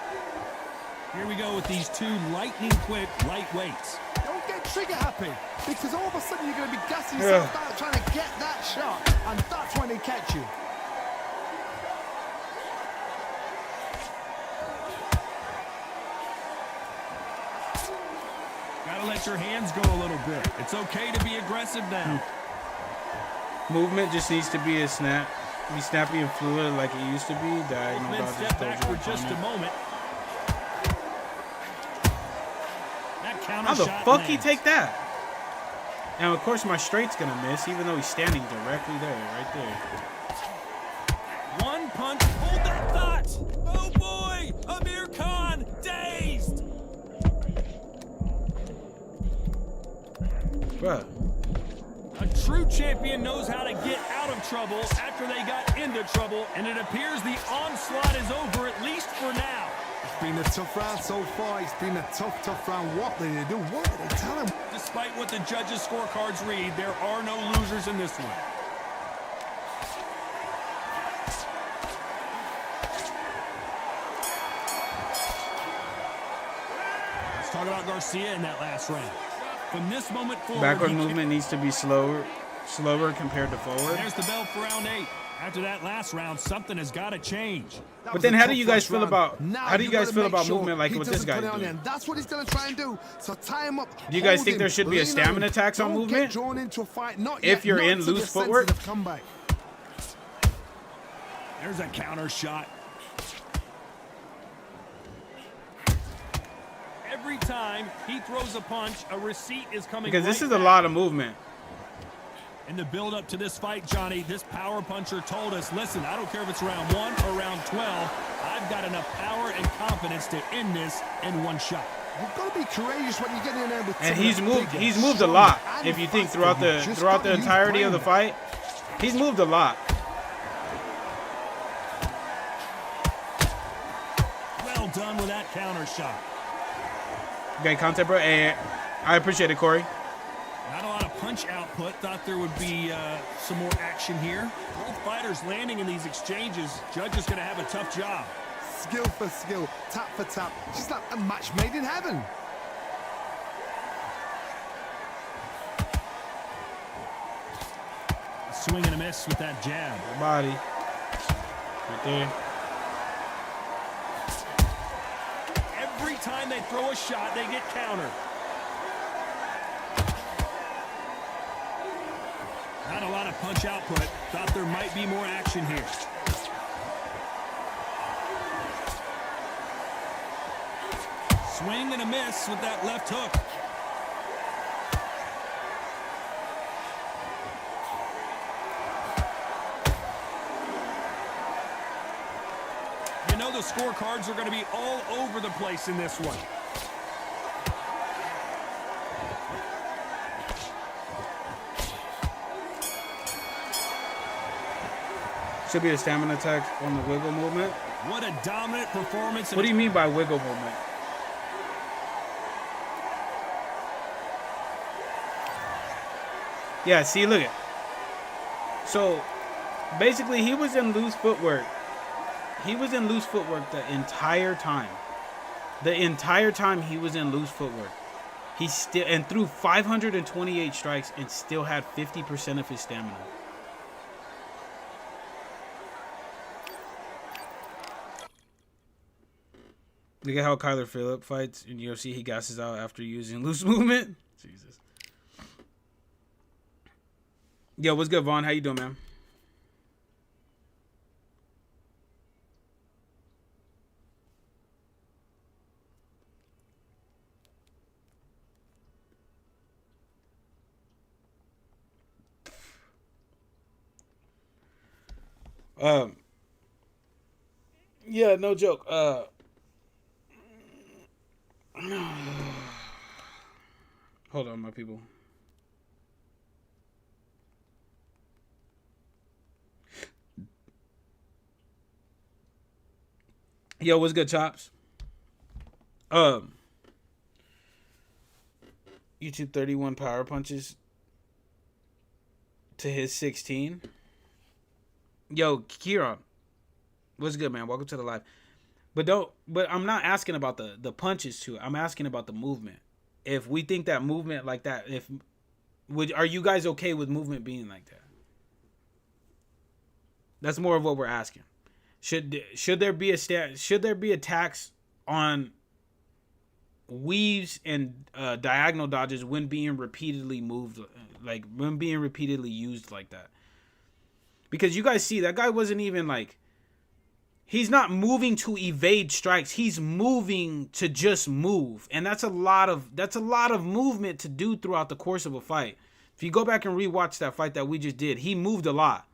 Here we go with these two lightning-quick lightweights. Don't get trigger happy, because all of a sudden you're going to be gassing yourself out trying to get that shot, and that's when they catch you. Gotta let your hands go a little bit. It's okay to be aggressive now. Movement just needs to be be snappy and fluid like it used to be. Then step back for just a moment. That counter How the shot fuck lands. he take that? And of course my straight's gonna miss, even though he's standing directly there, right there. One punch. Hold that thought. Oh boy, Amir Khan dazed. Bruh. A true champion knows how to get out of trouble after they got into trouble, and it appears the onslaught is over, at least for now. It's been a tough round so far. It's been a tough round. What did they do? What did they tell him? Despite what the judges' scorecards read, there are no losers in this one. Let's talk about Garcia in that last round. From this moment forward, Backward he movement needs to be slower compared to forward. There's the bell for round 8. After that last round, something has got to change. But then how do you guys feel about movement like what this guy's doing? That's what he's going to try and do. So tie him up. Do you guys think there should be a stamina tax on movement? Drawn into a fight. Not If yet, you're not in to the loose footwork? sensitive comeback. There's a counter shot. Every time he throws a punch, a receipt is coming. Because this right is a back. lot of movement. In the build-up to this fight, Johnny, this power puncher told us, listen, I don't care if it's round 1 or round 12. I've got enough power and confidence to end this in one shot. You've got to be courageous when you get in there with. And someone he's bigger, moved a lot. stronger, If you and think faster. throughout the entirety of the fight, he's moved a lot. Well done with that counter shot. Okay, content, bro. Hey, I appreciate it, Corey. Not a lot of punch output. Thought there would be some more action here. Both fighters landing in these exchanges. Judge is going to have a tough job. Skill for skill, tap for tap. Just like a match made in heaven. A swing and a miss with that jab. The body. Right there. Every time they throw a shot, they get countered. Not a lot of punch output. Thought there might be more action here. Swing and a miss with that left hook. You know the scorecards are going to be all over the place in this one. Should be a stamina attack on the wiggle movement. What a dominant performance. What do you mean by wiggle movement? Yeah, see, look at. So, basically, he was in loose footwork. He was in loose footwork the entire time. The entire time he was in loose footwork. He still, and threw 528 strikes and still had 50% of his stamina. Look at how Kyler Phillip fights in UFC. He gasses out after using loose movement. Jesus. Yo, what's good, Vaughn? How you doing, man? Yeah, no joke. Hold on, my people. Yo, what's good, Chops? YouTube 31 power punches to his 16. Yo, Kieran, what's good, man? Welcome to the live. But I'm not asking about the punches too. I'm asking about the movement. If we think that movement like that, are you guys okay with movement being like that? That's more of what we're asking. Should there be a tax on weaves and diagonal dodges when being repeatedly moved, like when being repeatedly used like that? Because you guys see that guy wasn't even like, he's not moving to evade strikes. He's moving to just move, and that's a lot of movement to do throughout the course of a fight. If you go back and rewatch that fight that we just did, he moved a lot.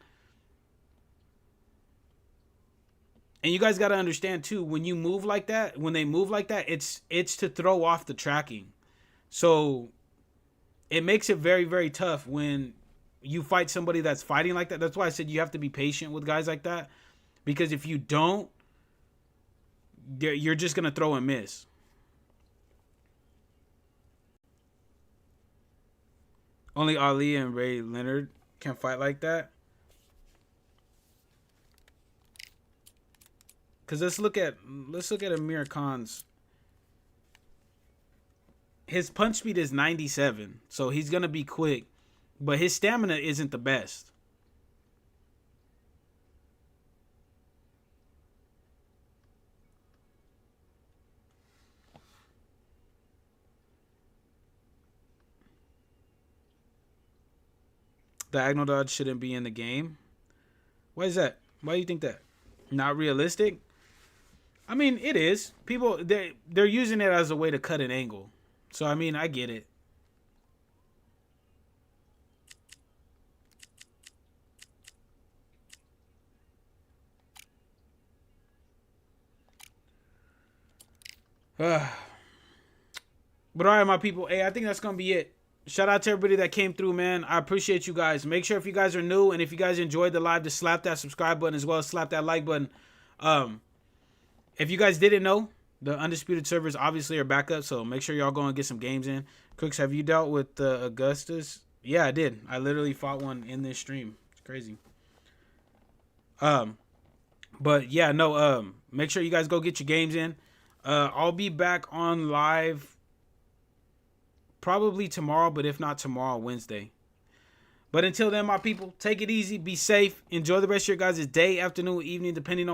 And you guys got to understand too, when you move like that, when they move like that, it's to throw off the tracking. So it makes it very, very tough when you fight somebody that's fighting like that. That's why I said you have to be patient with guys like that, because if you don't, you're just going to throw and miss. Only Ali and Ray Leonard can fight like that. Because let's look at Amir Khan's. His punch speed is 97, so he's going to be quick, but his stamina isn't the best. Diagonal dodge shouldn't be in the game. Why is that? Why do you think that? Not realistic? I mean, it is. People, they're using it as a way to cut an angle. So, I mean, I get it. But all right, my people. Hey, I think that's going to be it. Shout out to everybody that came through, man. I appreciate you guys. Make sure if you guys are new and if you guys enjoyed the live, to slap that subscribe button as well as slap that like button. If you guys didn't know, the Undisputed servers obviously are back up, so make sure y'all go and get some games in. Crooks, have you dealt with Augustus? Yeah, I did. I literally fought one in this stream. It's crazy. But yeah, no, make sure you guys go get your games in. I'll be back on live probably tomorrow, but if not tomorrow, Wednesday. But until then, my people, take it easy, be safe, enjoy the rest of your guys' day, afternoon, evening, depending on